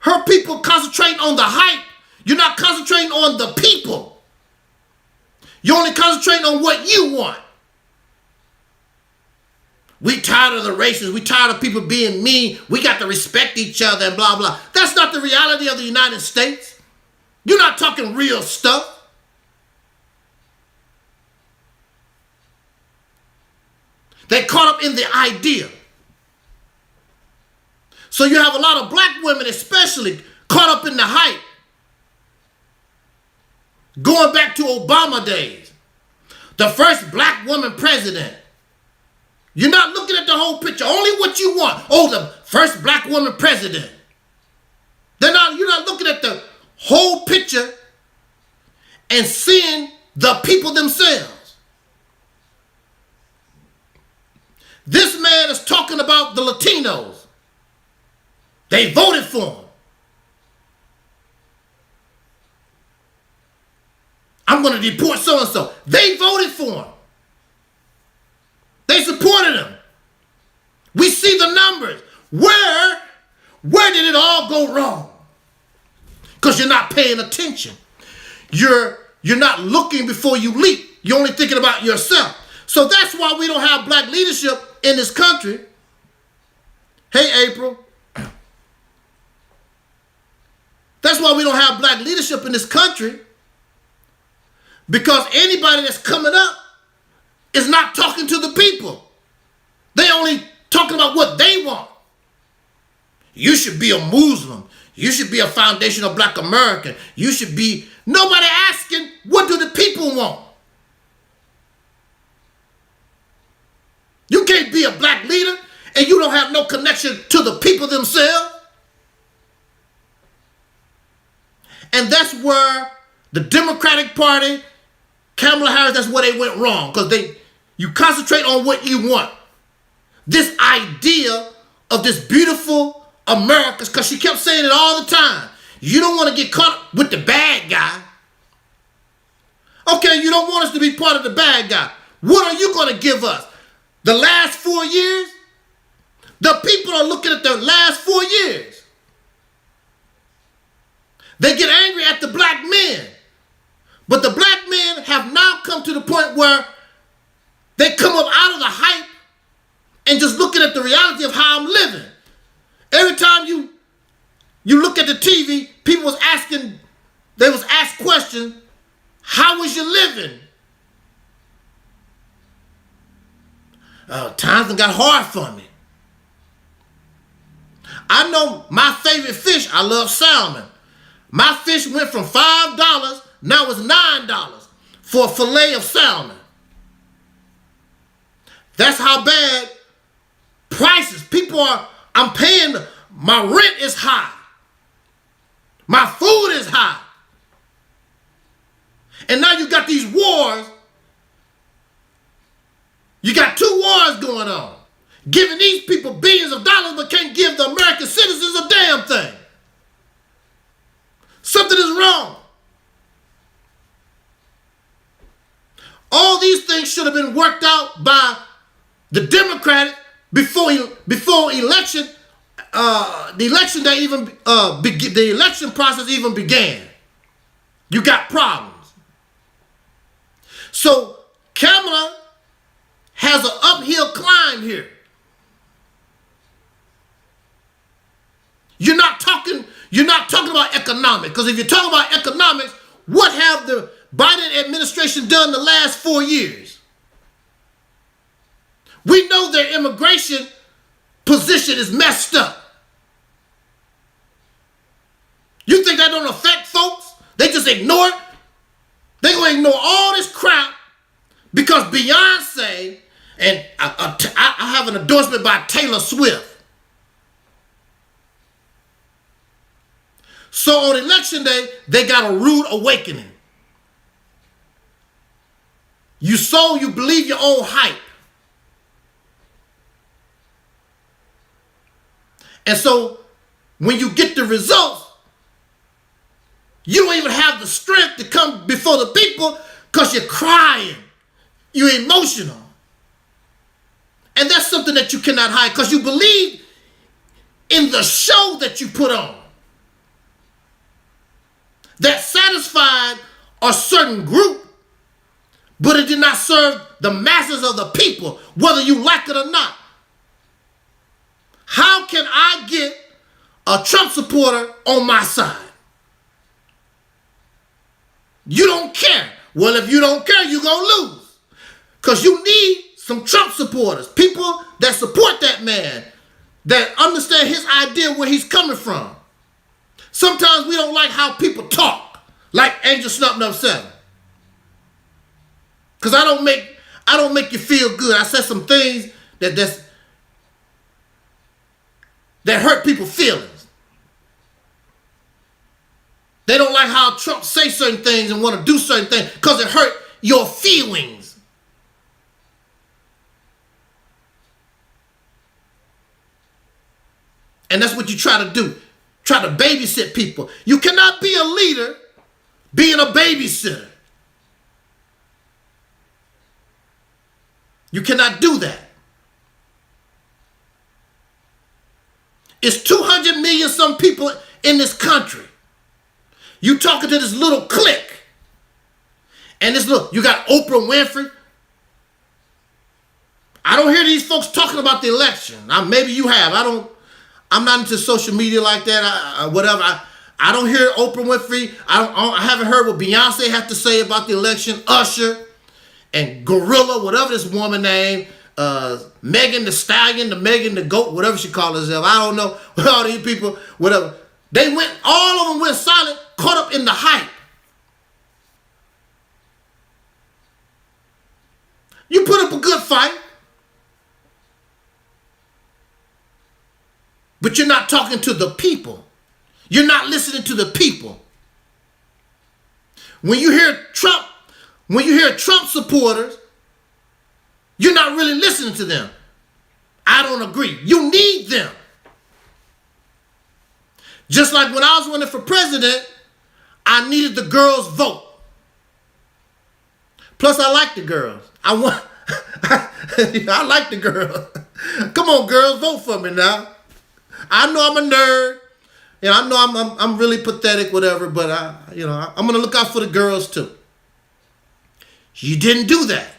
her people concentrate on the hype. You're not concentrating on the people. You're only concentrating on what you want. We tired of the races. We tired of people being mean. We got to respect each other and blah, blah. That's not the reality of the United States. You're not talking real stuff. They caught up in the idea. So you have a lot of black women especially caught up in the hype. Going back to Obama days. The first black woman president. You're not looking at the whole picture. Only what you want. Oh, the first black woman president. You're not looking at the whole picture and seeing the people themselves. This man is talking about the Latinos. They voted for him. I'm going to deport so-and-so. They voted for him. They supported him. We see the numbers. Where did it all go wrong? Because you're not paying attention. You're not looking before you leap. You're only thinking about yourself. So that's why we don't have black leadership in this country. Hey, April. That's why we don't have black leadership in this country. Because anybody that's coming up is not talking to the people. They only talking about what they want. You should be a Muslim. You should be a foundational black American. You should be... Nobody asking, what do the people want? You can't be a black leader and you don't have no connection to the people themselves. And that's where the Democratic Party, Kamala Harris, that's where they went wrong. Because you concentrate on what you want. This idea of this beautiful America, because she kept saying it all the time. You don't want to get caught with the bad guy. Okay, you don't want us to be part of the bad guy. What are you going to give us? The last 4 years? The people are looking at the last 4 years. They get angry at the black men. But the black men have now come to the point where they come up out of the hype and just looking at the reality of how I'm living. Every time you look at the TV, people was asking, they was asked questions, how was you living? Times got hard for me. I know my favorite fish, I love salmon. My fish went from $5, now it's $9 for a fillet of salmon. That's how bad prices, I'm paying, my rent is high. My food is high. And now you got these wars. You got 2 wars going on. Giving these people billions of dollars but can't give the American citizens a damn thing. Something is wrong. All these things should have been worked out by the Democratic before election. The election day even the election process even began. You got problems. So Kamala has an uphill climb here. You're not talking about economics. Because if you're talking about economics, what have the Biden administration done the last 4 years? We know their immigration position is messed up. You think that don't affect folks? They just ignore it? They're going to ignore all this crap because Beyonce, and I have an endorsement by Taylor Swift. So on election day, they got a rude awakening. You believe your own hype. And so when you get the results, you don't even have the strength to come before the people because you're crying. You're emotional. And that's something that you cannot hide because you believe in the show that you put on that satisfied a certain group, but it did not serve the masses of the people, whether you like it or not. How can I get a Trump supporter on my side? You don't care. Well, if you don't care, you're going to lose. Because you need some Trump supporters, people that support that man, that understand his idea where he's coming from. Sometimes we don't like how people talk, like Angel Snub Number 7. Because I don't make you feel good. I said some things that hurt people's feelings. They don't like how Trump say certain things and want to do certain things because it hurt your feelings. And that's what you try to do. Try to babysit people. You cannot be a leader being a babysitter. You cannot do that. It's 200 million some people in this country. You talking to this little clique. And you got Oprah Winfrey. I don't hear these folks talking about the election. Maybe you have. I'm not into social media like that. Whatever. I don't hear Oprah Winfrey. I haven't heard what Beyonce had to say about the election. Usher and Gorilla, whatever this woman named, Megan the Stallion, the Megan the Goat, whatever she called herself. I don't know. All these people, whatever. All of them went silent, caught up in the hype. You put up a good fight, but you're not talking to the people. You're not listening to the people. When you hear Trump supporters, you're not really listening to them. I don't agree. You need them. Just like when I was running for president, I needed the girls' vote. Plus, I like the girls. I like the girls. Come on, girls, vote for me now. I know I'm a nerd. And I know I'm really pathetic, whatever, but I'm gonna look out for the girls too. You didn't do that.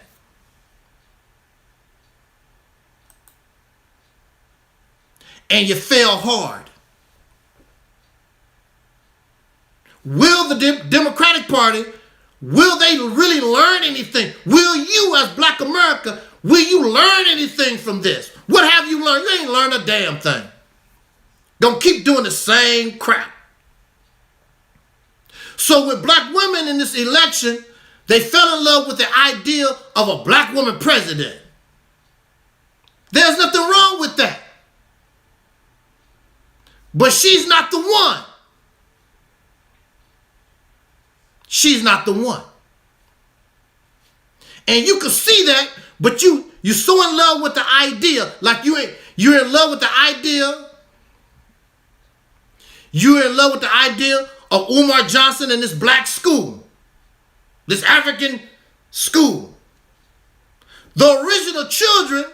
And you fail hard. Will the Democratic Party, will they really learn anything? Will you, as Black America, will you learn anything from this? What have you learned? You ain't learned a damn thing. Don't keep doing the same crap. So with black women in this election, they fell in love with the idea of a black woman president. There's nothing wrong with that. But she's not the one. She's not the one. And you can see that, but you're so in love with the idea, like you're in love with the idea. You're in love with the idea of Umar Johnson and this black school, this African school. The original children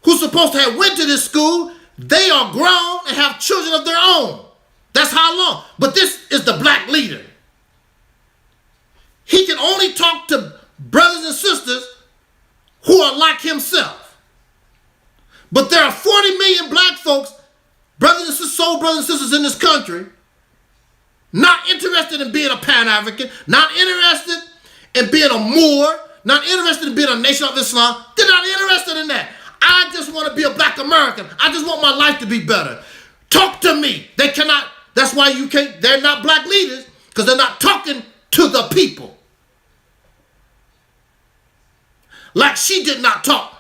who's supposed to have went to this school, they are grown and have children of their own. That's how long. But this is the black leader. He can only talk to brothers and sisters who are like himself. But there are 40 million black folks, brothers and sisters, soul brothers and sisters in this country, not interested in being a Pan-African, not interested in being a Moor, not interested in being a nation of Islam. They're not interested in that. I just want to be a black American. I just want my life to be better. Talk to me. They cannot. That's why they're not black leaders, because they're not talking to the people. Like she did not talk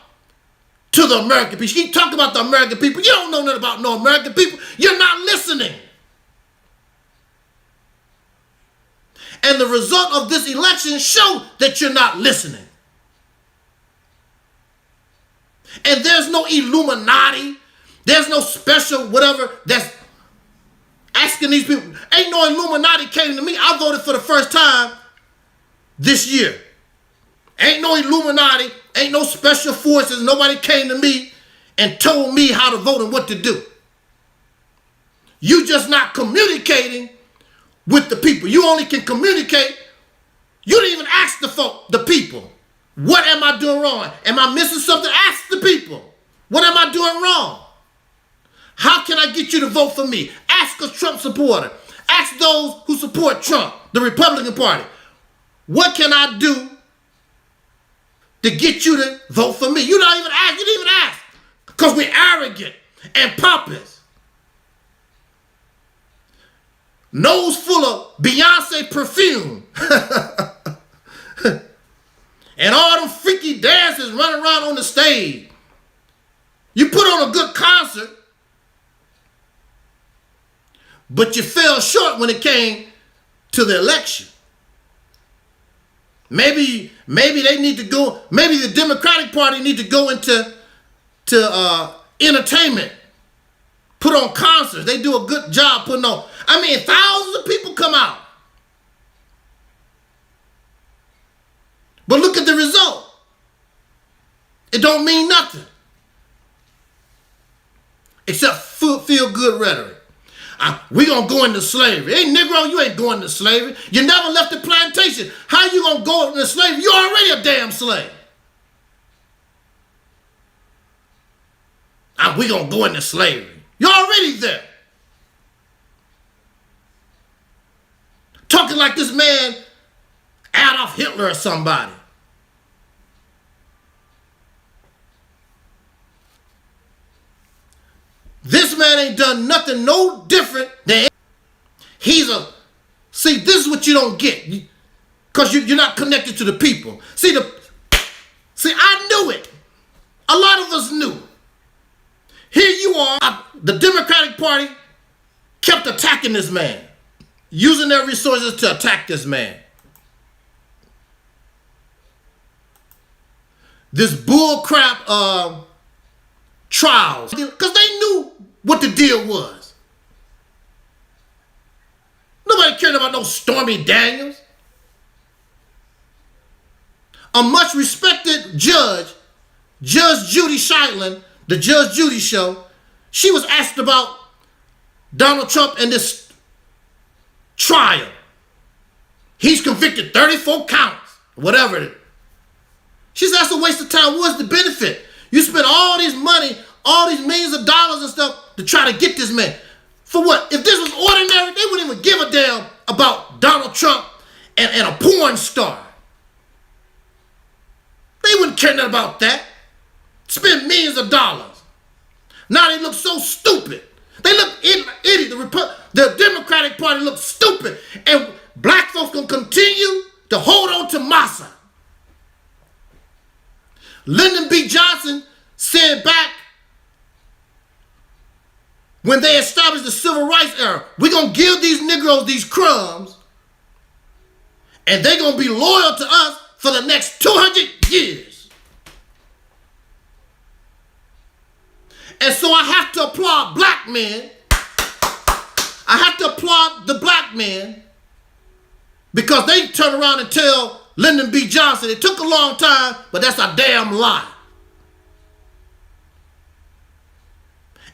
to the American people. She talked about the American people. You don't know nothing about no American people. You're not listening. And the result of this election show that you're not listening. And there's no Illuminati. There's no special whatever that's asking these people. Ain't no Illuminati came to me. I voted for the first time this year. Ain't no Illuminati, ain't no special forces. Nobody came to me and told me how to vote and what to do. You just not communicating with the people. You only can communicate. You didn't even ask the people. What am I doing wrong? Am I missing something? Ask the people. What am I doing wrong? How can I get you to vote for me? Ask a Trump supporter. Ask those who support Trump, the Republican Party. What can I do to get you to vote for me? You don't even ask. You didn't even ask. Because we're arrogant and pompous. Nose full of Beyonce perfume. And all them freaky dancers running around on the stage. You put on a good concert, but you fell short when it came to the election. Maybe they need to go, maybe the Democratic Party need to go into entertainment. Put on concerts. They do a good job putting on. I mean, thousands of people come out. But look at the result. It don't mean nothing. Except feel-good rhetoric. We gonna go into slavery. Hey, Negro, you ain't going into slavery. You never left the plantation. How you gonna go into slavery? You're already a damn slave. We gonna go into slavery. You're already there. Talking like this man Adolf Hitler or somebody. This man ain't done nothing no different than see, this is what you don't get. Because you're not connected to the people. See, I knew it. A lot of us knew. Here you are, the Democratic Party kept attacking this man. Using their resources to attack this man. This bull crap trials. Because they knew what the deal was. Nobody cared about no Stormy Daniels. A much respected judge, Judge Judy Sheitlin, the Judge Judy show, she was asked about Donald Trump and this trial. He's convicted 34 counts, whatever it is. She said, that's a waste of time. What's the benefit? You spent all this money, all these millions of dollars and stuff to try to get this man. For what? If this was ordinary, they wouldn't even give a damn about Donald Trump and a porn star. They wouldn't care nothing about that. Spend millions of dollars. Now they look so stupid. They look idiot. The Democratic Party looks stupid. And black folks gonna continue to hold on to massa. Lyndon B. Johnson said back when they established the civil rights era, we're gonna give these Negroes these crumbs and they're gonna be loyal to us for the next 200 years. And so I have to applaud black men. I have to applaud the black men because they turn around and tell Lyndon B. Johnson, it took a long time, but that's a damn lie.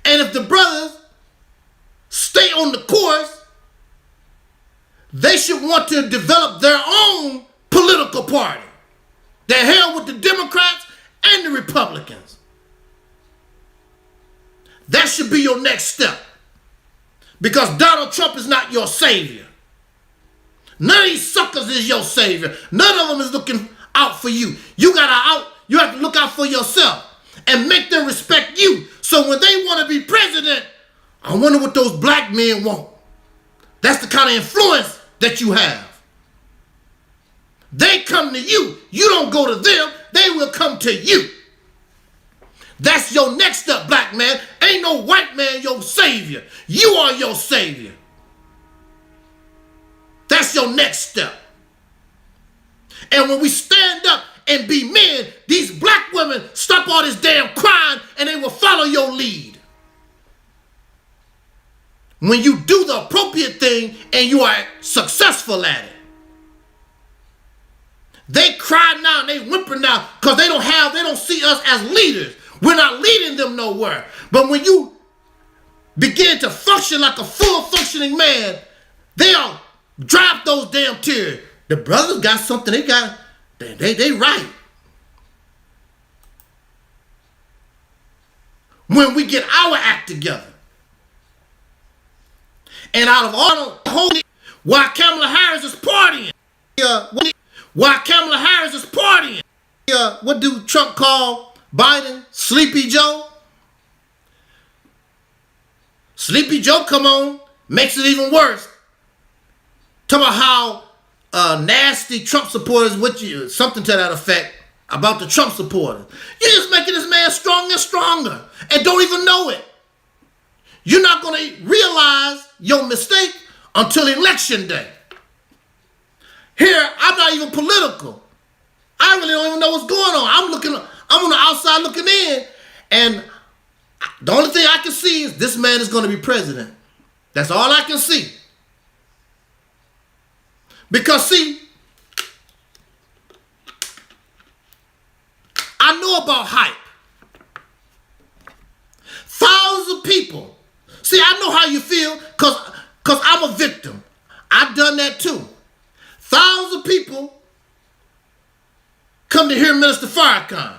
And if the brothers stay on the course, they should want to develop their own political party. They're held with the Democrats and the Republicans. That should be your next step. Because Donald Trump is not your savior. None of these suckers is your savior. None of them is looking out for you. You have to look out for yourself and make them respect you. So when they want to be president, I wonder what those black men want. That's the kind of influence that you have. They come to you. You don't go to them. They will come to you. That's your next step, black man. Ain't no white man your savior. You are your savior. That's your next step. And when we stand up and be men, these black women stop all this damn crying and they will follow your lead. When you do the appropriate thing and you are successful at it. They cry now and they whimper now because they don't see us as leaders. We're not leading them nowhere. But when you begin to function like a full functioning man, they'll drop those damn tears. The brothers got something they right. When we get our act together. And out of all the whole, while Kamala Harris is partying, what do Trump call Biden? Sleepy Joe? Sleepy Joe come on, makes it even worse. Talk about how nasty Trump supporters, something to that effect, about the Trump supporters. You're just making this man stronger and stronger and don't even know it. You're not going to realize your mistake until election day. Here, I'm not even political. I really don't even know what's going on. I'm on the outside looking in, and the only thing I can see is this man is going to be president. That's all I can see. Because, see, I know about hype. Thousands of people. See, I know how you feel because I'm a victim. I've done that too. Thousands of people come to hear Minister Farrakhan.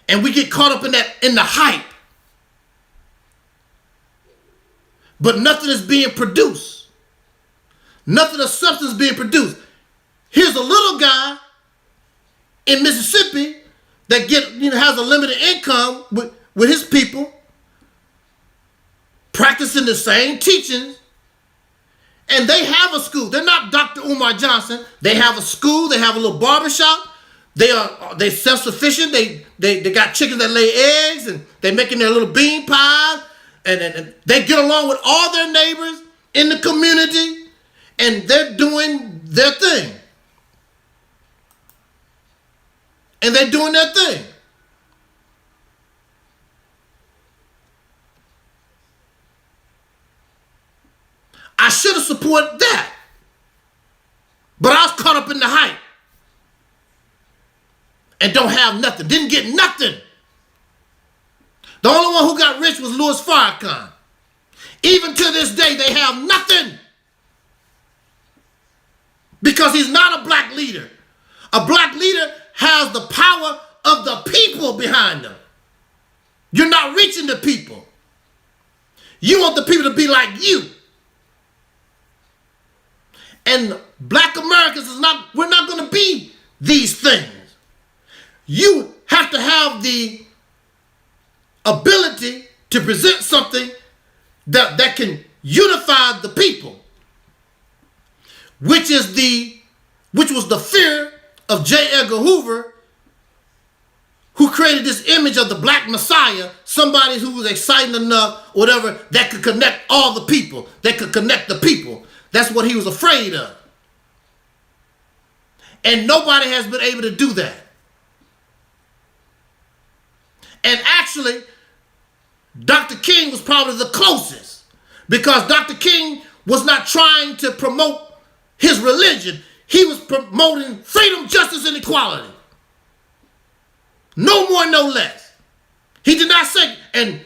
And we get caught up in the hype. But nothing is being produced. Nothing of substance is being produced. Here's a little guy in Mississippi that has a limited income with his people, practicing the same teachings, and they have a school. They're not Dr. Umar Johnson. They have a school. They have a little barbershop. They self-sufficient. They got chickens that lay eggs, and they're making their little bean pies, and they get along with all their neighbors in the community, and they're doing their thing. And they're doing their thing. I should have supported that. But I was caught up in the hype. And don't have nothing. Didn't get nothing. The only one who got rich was Louis Farrakhan. Even to this day, they have nothing. Because he's not a black leader. A black leader has the power of the people behind them. You're not reaching the people. You want the people to be like you. And black Americans we're not going to be these things. You have to have the ability to present something that can unify the people, which was the fear of J. Edgar Hoover, who created this image of the black messiah, somebody who was exciting enough, whatever, that could connect all the people, that could connect the people. That's what he was afraid of. And nobody has been able to do that. And actually, Dr. King was probably the closest, because Dr. King was not trying to promote his religion. He was promoting freedom, justice, and equality. No more, no less. He did not say, and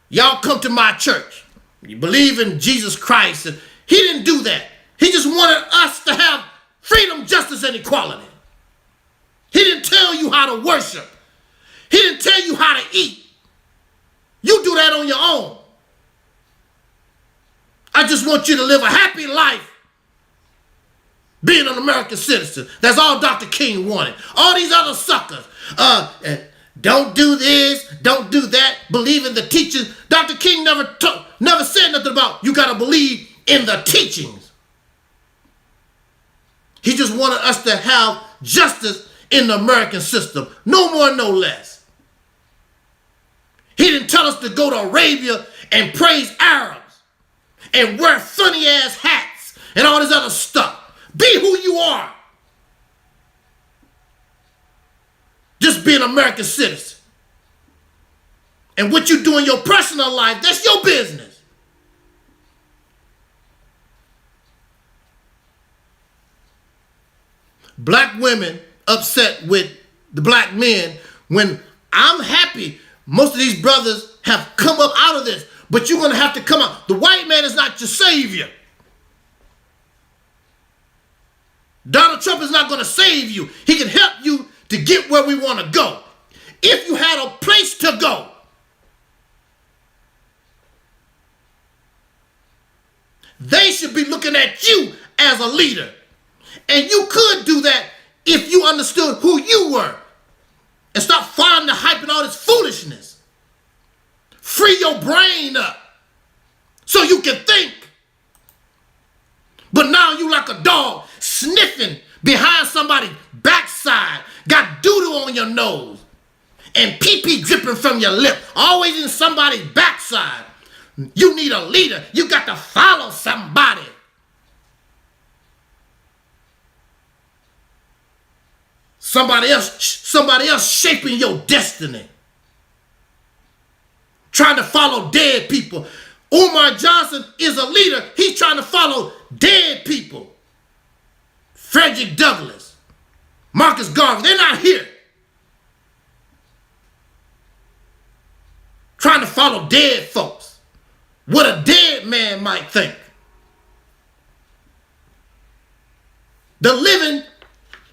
y'all come to my church. You believe in Jesus Christ. And he didn't do that. He just wanted us to have freedom, justice, and equality. He didn't tell you how to worship. He didn't tell you how to eat. You do that on your own. I just want you to live a happy life being an American citizen. That's all Dr. King wanted. All these other suckers. Don't do this, don't do that, believe in the teachings. Dr. King never said nothing about you got to believe in the teachings. He just wanted us to have justice in the American system. No more, no less. He didn't tell us to go to Arabia and praise Arabs and wear funny ass hats and all this other stuff. Be who you are. Just be an American citizen. And what you do in your personal life, that's your business. black women upset with the black men when I'm happy most of these brothers have come up out of this. But you're going to have to come out. The white man is not your savior. Donald Trump is not going to save you. He can help you to get where we want to go. If you had a place to go. They should be looking at you as a leader. And you could do that if you understood who you were. And stop following the hype and all this foolishness. Free your brain up so you can think. But now you like a dog sniffing behind somebody's backside, got doo-doo on your nose, and pee-pee dripping from your lip, always in somebody's backside. You need a leader. You got to follow somebody. Somebody else shaping your destiny. Trying to follow dead people. Umar Johnson is a leader. He's trying to follow dead people. Frederick Douglass, Marcus Garvey, they're not here. Trying to follow dead folks. What a dead man might think. The living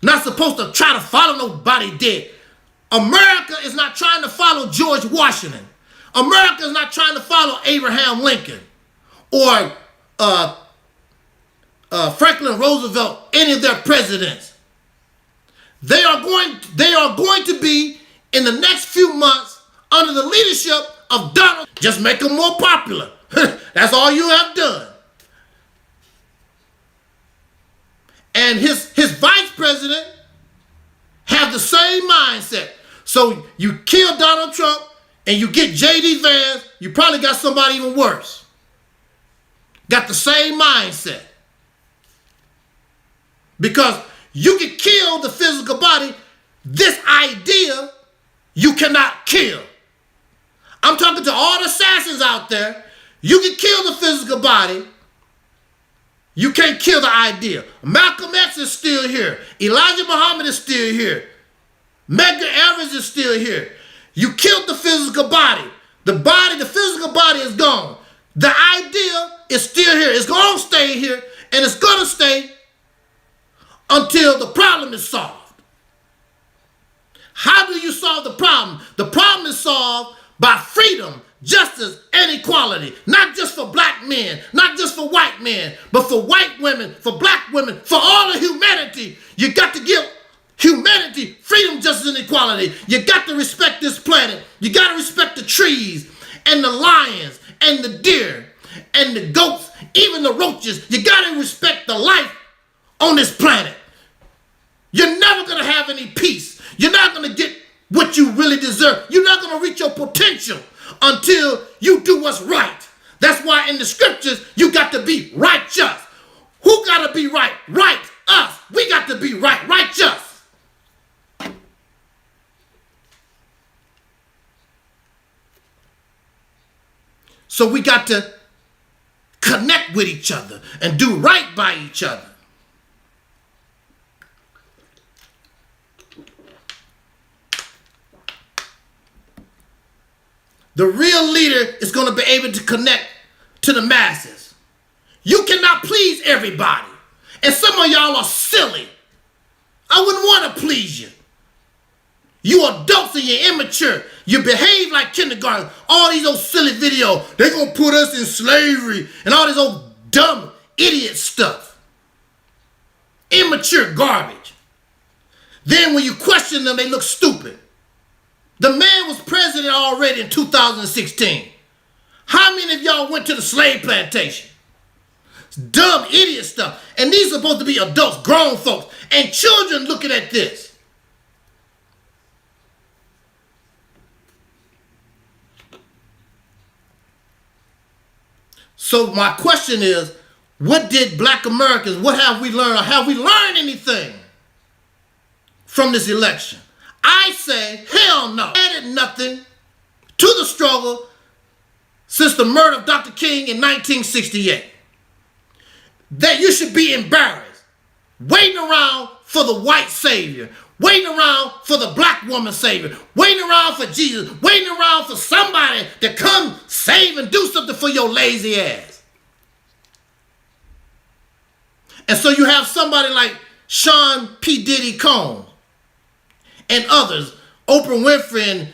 not supposed to try to follow nobody dead. America is not trying to follow George Washington. America is not trying to follow Abraham Lincoln or Franklin Roosevelt, any of their presidents. They are going to be in the next few months under the leadership of Donald. Just make them more popular. That's all you have done. And his vice president have the same mindset. So you kill Donald Trump and you get J.D. Vance, you probably got somebody even worse. Got the same mindset. Because you can kill the physical body, this idea you cannot kill. I'm talking to all the assassins out there. You can kill the physical body. You can't kill the idea. Malcolm X is still here. Elijah Muhammad is still here. Medgar Evers is still here. You killed the physical body. The physical body is gone. The idea is still here. It's going to stay here, and it's going to stay until the problem is solved. How do you solve the problem? The problem is solved by freedom, justice, and equality. Not just for black men, not just for white men, but for white women, for black women, for all of humanity. You got to give humanity freedom, justice, and equality. You got to respect this planet. You got to respect the trees and the lions and the deer and the goats, even the roaches. You got to respect the life on this planet. You're never going to have any peace. You're not going to get what you really deserve. You're not going to reach your potential until you do what's right. That's why in the scriptures, you got to be righteous. Who got to be right? Right, us. We got to be right, righteous. So we got to connect with each other and do right by each other. The real leader is going to be able to connect to the masses. You cannot please everybody. And some of y'all are silly. I wouldn't want to please you. You adults and you're immature. You behave like kindergarten. All these old silly videos. They're going to put us in slavery and all this old dumb idiot stuff. Immature garbage. Then when you question them, they look stupid. The man was president already in 2016. How many of y'all went to the slave plantation? It's dumb idiot stuff. And these are supposed to be adults, grown folks, and children looking at this. So my question is, what did black Americans, what have we learned, or have we learned anything from this election? I say, hell no. Added nothing to the struggle since the murder of Dr. King in 1968. That you should be embarrassed. waiting around for the white savior, waiting around for the black woman savior, waiting around for Jesus, waiting around for somebody to come save and do something for your lazy ass. And so you have somebody like Sean P. Diddy Combs and others, Oprah Winfrey and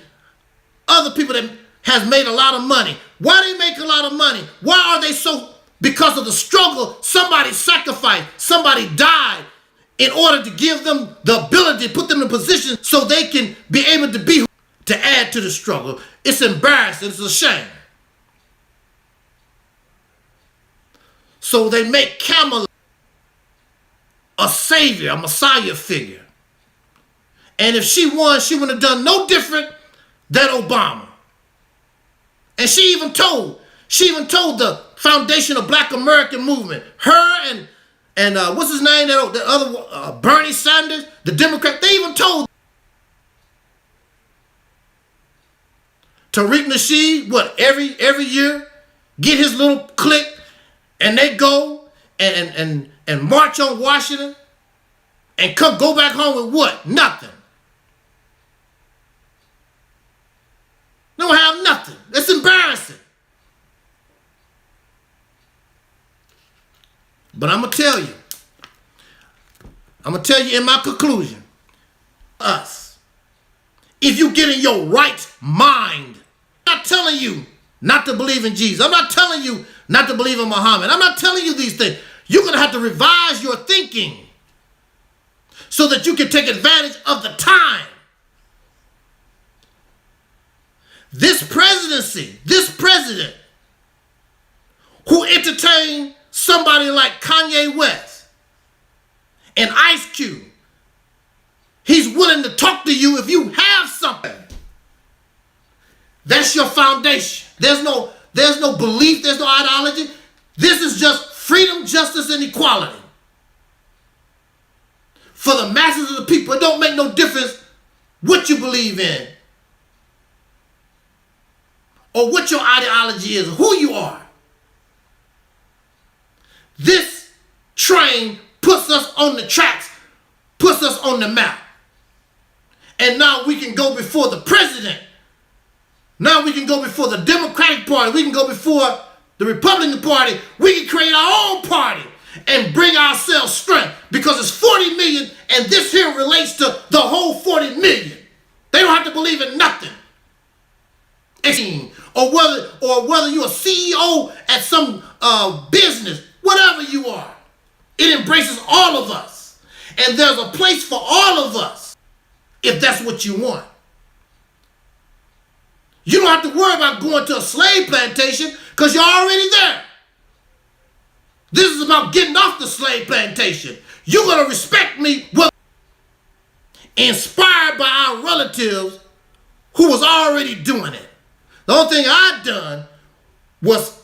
other people that has made a lot of money. Why they make a lot of money? Why are they so? Because of the struggle, somebody sacrificed, somebody died in order to give them the ability, put them in a position so they can be able to be, to add to the struggle. It's embarrassing, it's a shame. So they make Kamala a savior, a messiah figure. And if she won, she would have done no different than Obama. And she even told the Foundation of Black American Movement, her and what's his name, the other Bernie Sanders, the Democrat, they even told Tariq Nasheed, what, every year, get his little clique, and they go and march on Washington and go back home with what? Nothing. They don't have nothing. It's embarrassing. But I'm going to tell you in my conclusion, us, if you get in your right mind, I'm not telling you not to believe in Jesus. I'm not telling you not to believe in Muhammad. I'm not telling you these things. You're going to have to revise your thinking so that you can take advantage of the time. This president who entertained somebody like Kanye West and Ice Cube, he's willing to talk to you if you have something. That's your foundation. There's no belief, there's no ideology. This is just freedom, justice, and equality. For the masses of the people, it don't make no difference what you believe in or what your ideology is, or who you are. This train puts us on the tracks, puts us on the map. And now we can go before the president. Now we can go before the Democratic Party. We can go before the Republican Party. We can create our own party and bring ourselves strength, because it's 40 million and this here relates to the whole 40 million. They don't have to believe in nothing. Or whether you're a CEO at some business, whatever you are, it embraces all of us. And there's a place for all of us if that's what you want. You don't have to worry about going to a slave plantation because you're already there. This is about getting off the slave plantation. You're going to respect me. Inspired by our relatives who was already doing it. The only thing I've done was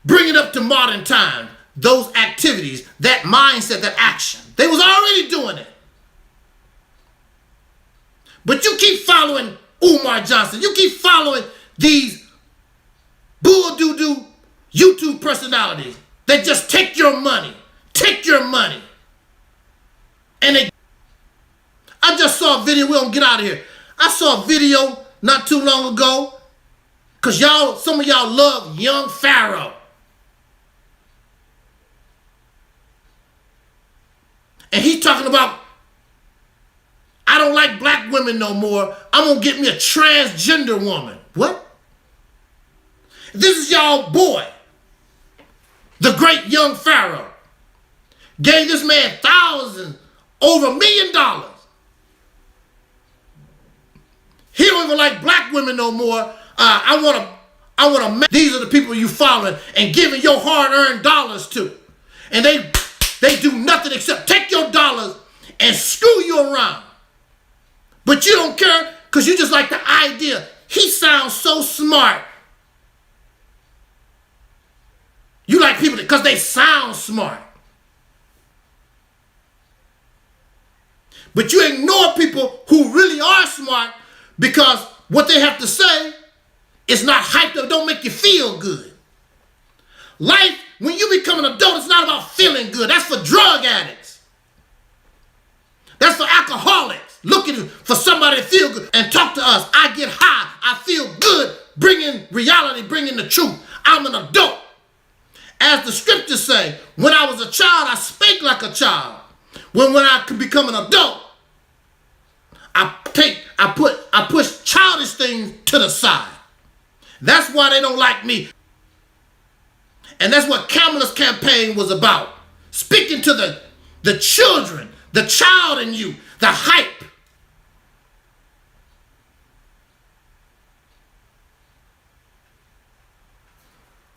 bring it up to modern times. Those activities, that mindset, that action. They was already doing it. But you keep following Umar Johnson. You keep following these bull-doo-doo YouTube personalities that just take your money. Take your money. And I just saw a video. We don't get out of here. I saw a video not too long ago. Because some of y'all love young Pharaoh. And he's talking about, I don't like black women no more. I'm going to get me a transgender woman. What? This is y'all boy, the great young Pharaoh. Gave this man thousands, over $1 million. He don't even like black women no more. I want to. These are the people you following and giving your hard-earned dollars to, and they do nothing except take your dollars and screw you around. But you don't care because you just like the idea. He sounds so smart. You like people because they sound smart. But you ignore people who really are smart because what they have to say is not hyped up, don't make you feel good. Life, when you become an adult, it's not about feeling good. That's for drug addicts. That's for alcoholics looking for somebody to feel good and talk to us. I get high. I feel good. Bringing reality, bringing the truth. I'm an adult. As the scriptures say, when I was a child, I spake like a child. When I could become an adult, I push childish things to the side. That's why they don't like me. And that's what Kamala's campaign was about. Speaking to the children, the child in you, the hype.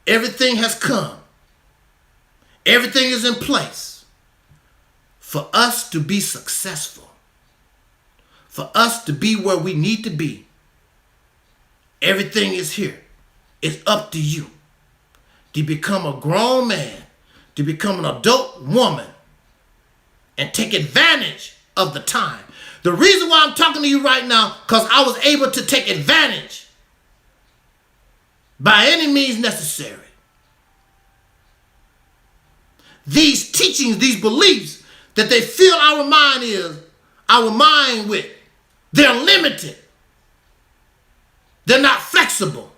Everything has come. Everything is in place for us to be successful, for us to be where we need to be. Everything is here. It's up to you to become a grown man, to become an adult woman, and take advantage of the time. The reason why I'm talking to you right now, because I was able to take advantage by any means necessary. These teachings, these beliefs that they fill our mind with, they're limited. They're not flexible.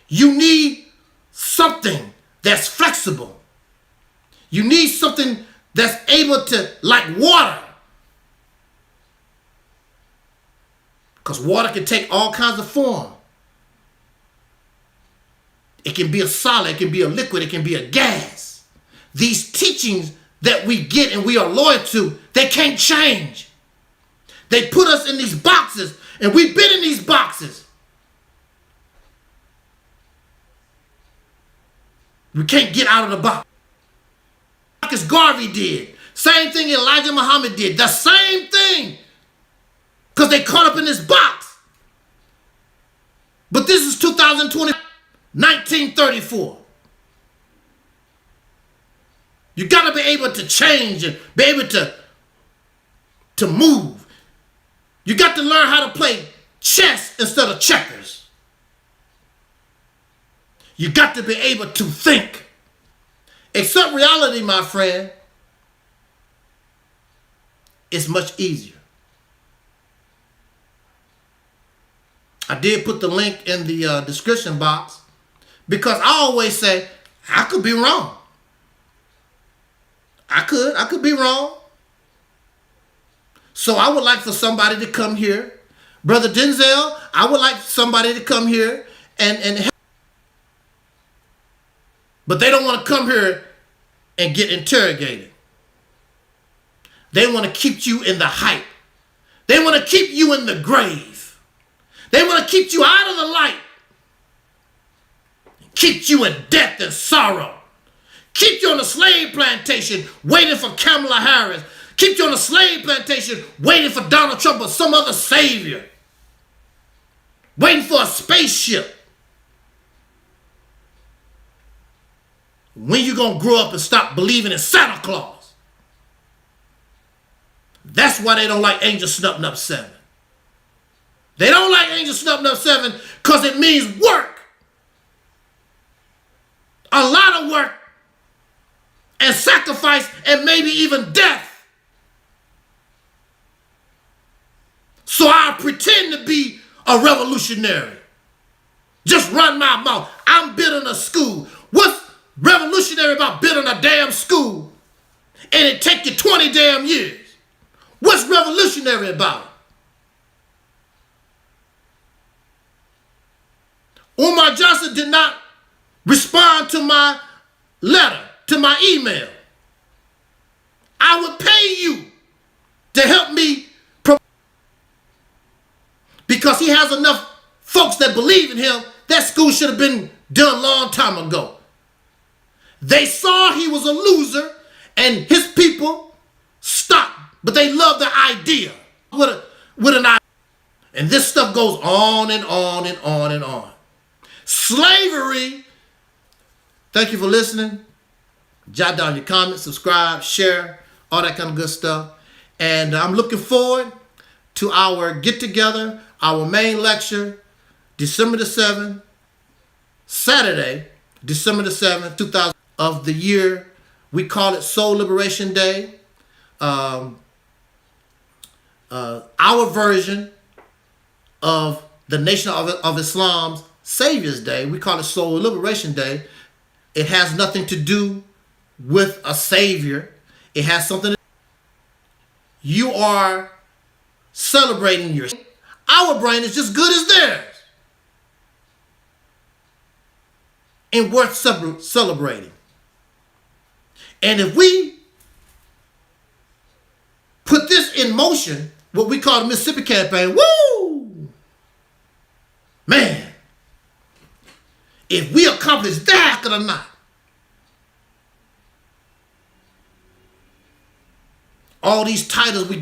You need something that's flexible. You need something that's able to, like water. Because water can take all kinds of form. It can be a solid, it can be a liquid, it can be a gas. These teachings that we get and we are loyal to, they can't change. They put us in these boxes, and we've been in these boxes. We can't get out of the box. Marcus Garvey did. Same thing Elijah Muhammad did. The same thing. Because they caught up in this box. But this is 2020, 1934. You got to be able to change and be able to move. You got to learn how to play chess instead of checkers. You got to be able to think. Accept reality, my friend. It's much easier. I did put the link in the description box because I always say, I could be wrong. I could be wrong. So I would like for somebody to come here. Brother Denzel, I would like somebody to come here and help. But they don't want to come here and get interrogated. They want to keep you in the hype. They want to keep you in the grave. They want to keep you out of the light. Keep you in death and sorrow. Keep you on the slave plantation waiting for Kamala Harris. Keep you on the slave plantation waiting for Donald Trump or some other savior. Waiting for a spaceship. When you gonna grow up and stop believing in Santa Claus? That's why they don't like Angel Snub Nub 7. They don't like Angel Snub Nub 7 because it means work. A lot of work and sacrifice and maybe even death. So I pretend to be a revolutionary. Just run my mouth. I'm building a school. What's revolutionary about building a damn school and it take you 20 damn years? What's revolutionary about it? Umar Johnson did not respond to my letter, to my email. I would pay you to help me because he has enough folks that believe in him. That school should have been done a long time ago. They saw he was a loser and his people stopped, but they love the idea with an idea. And this stuff goes on and on and on and on. Slavery. Thank you for listening. Jot down your comments, subscribe, share, all that kind of good stuff. And I'm looking forward to our get-together, our main lecture, December the 7th, Saturday, December the 7th, 2000 of the year. We call it Soul Liberation Day. our version of the Nation of Islam's Savior's Day. We call it Soul Liberation Day. It has nothing to do with a savior. It has something. You are celebrating your. Our brain is just good as theirs and worth celebrating. And if we put this in motion, what we call the Mississippi campaign, woo, man, if we accomplish that or not, all these titles we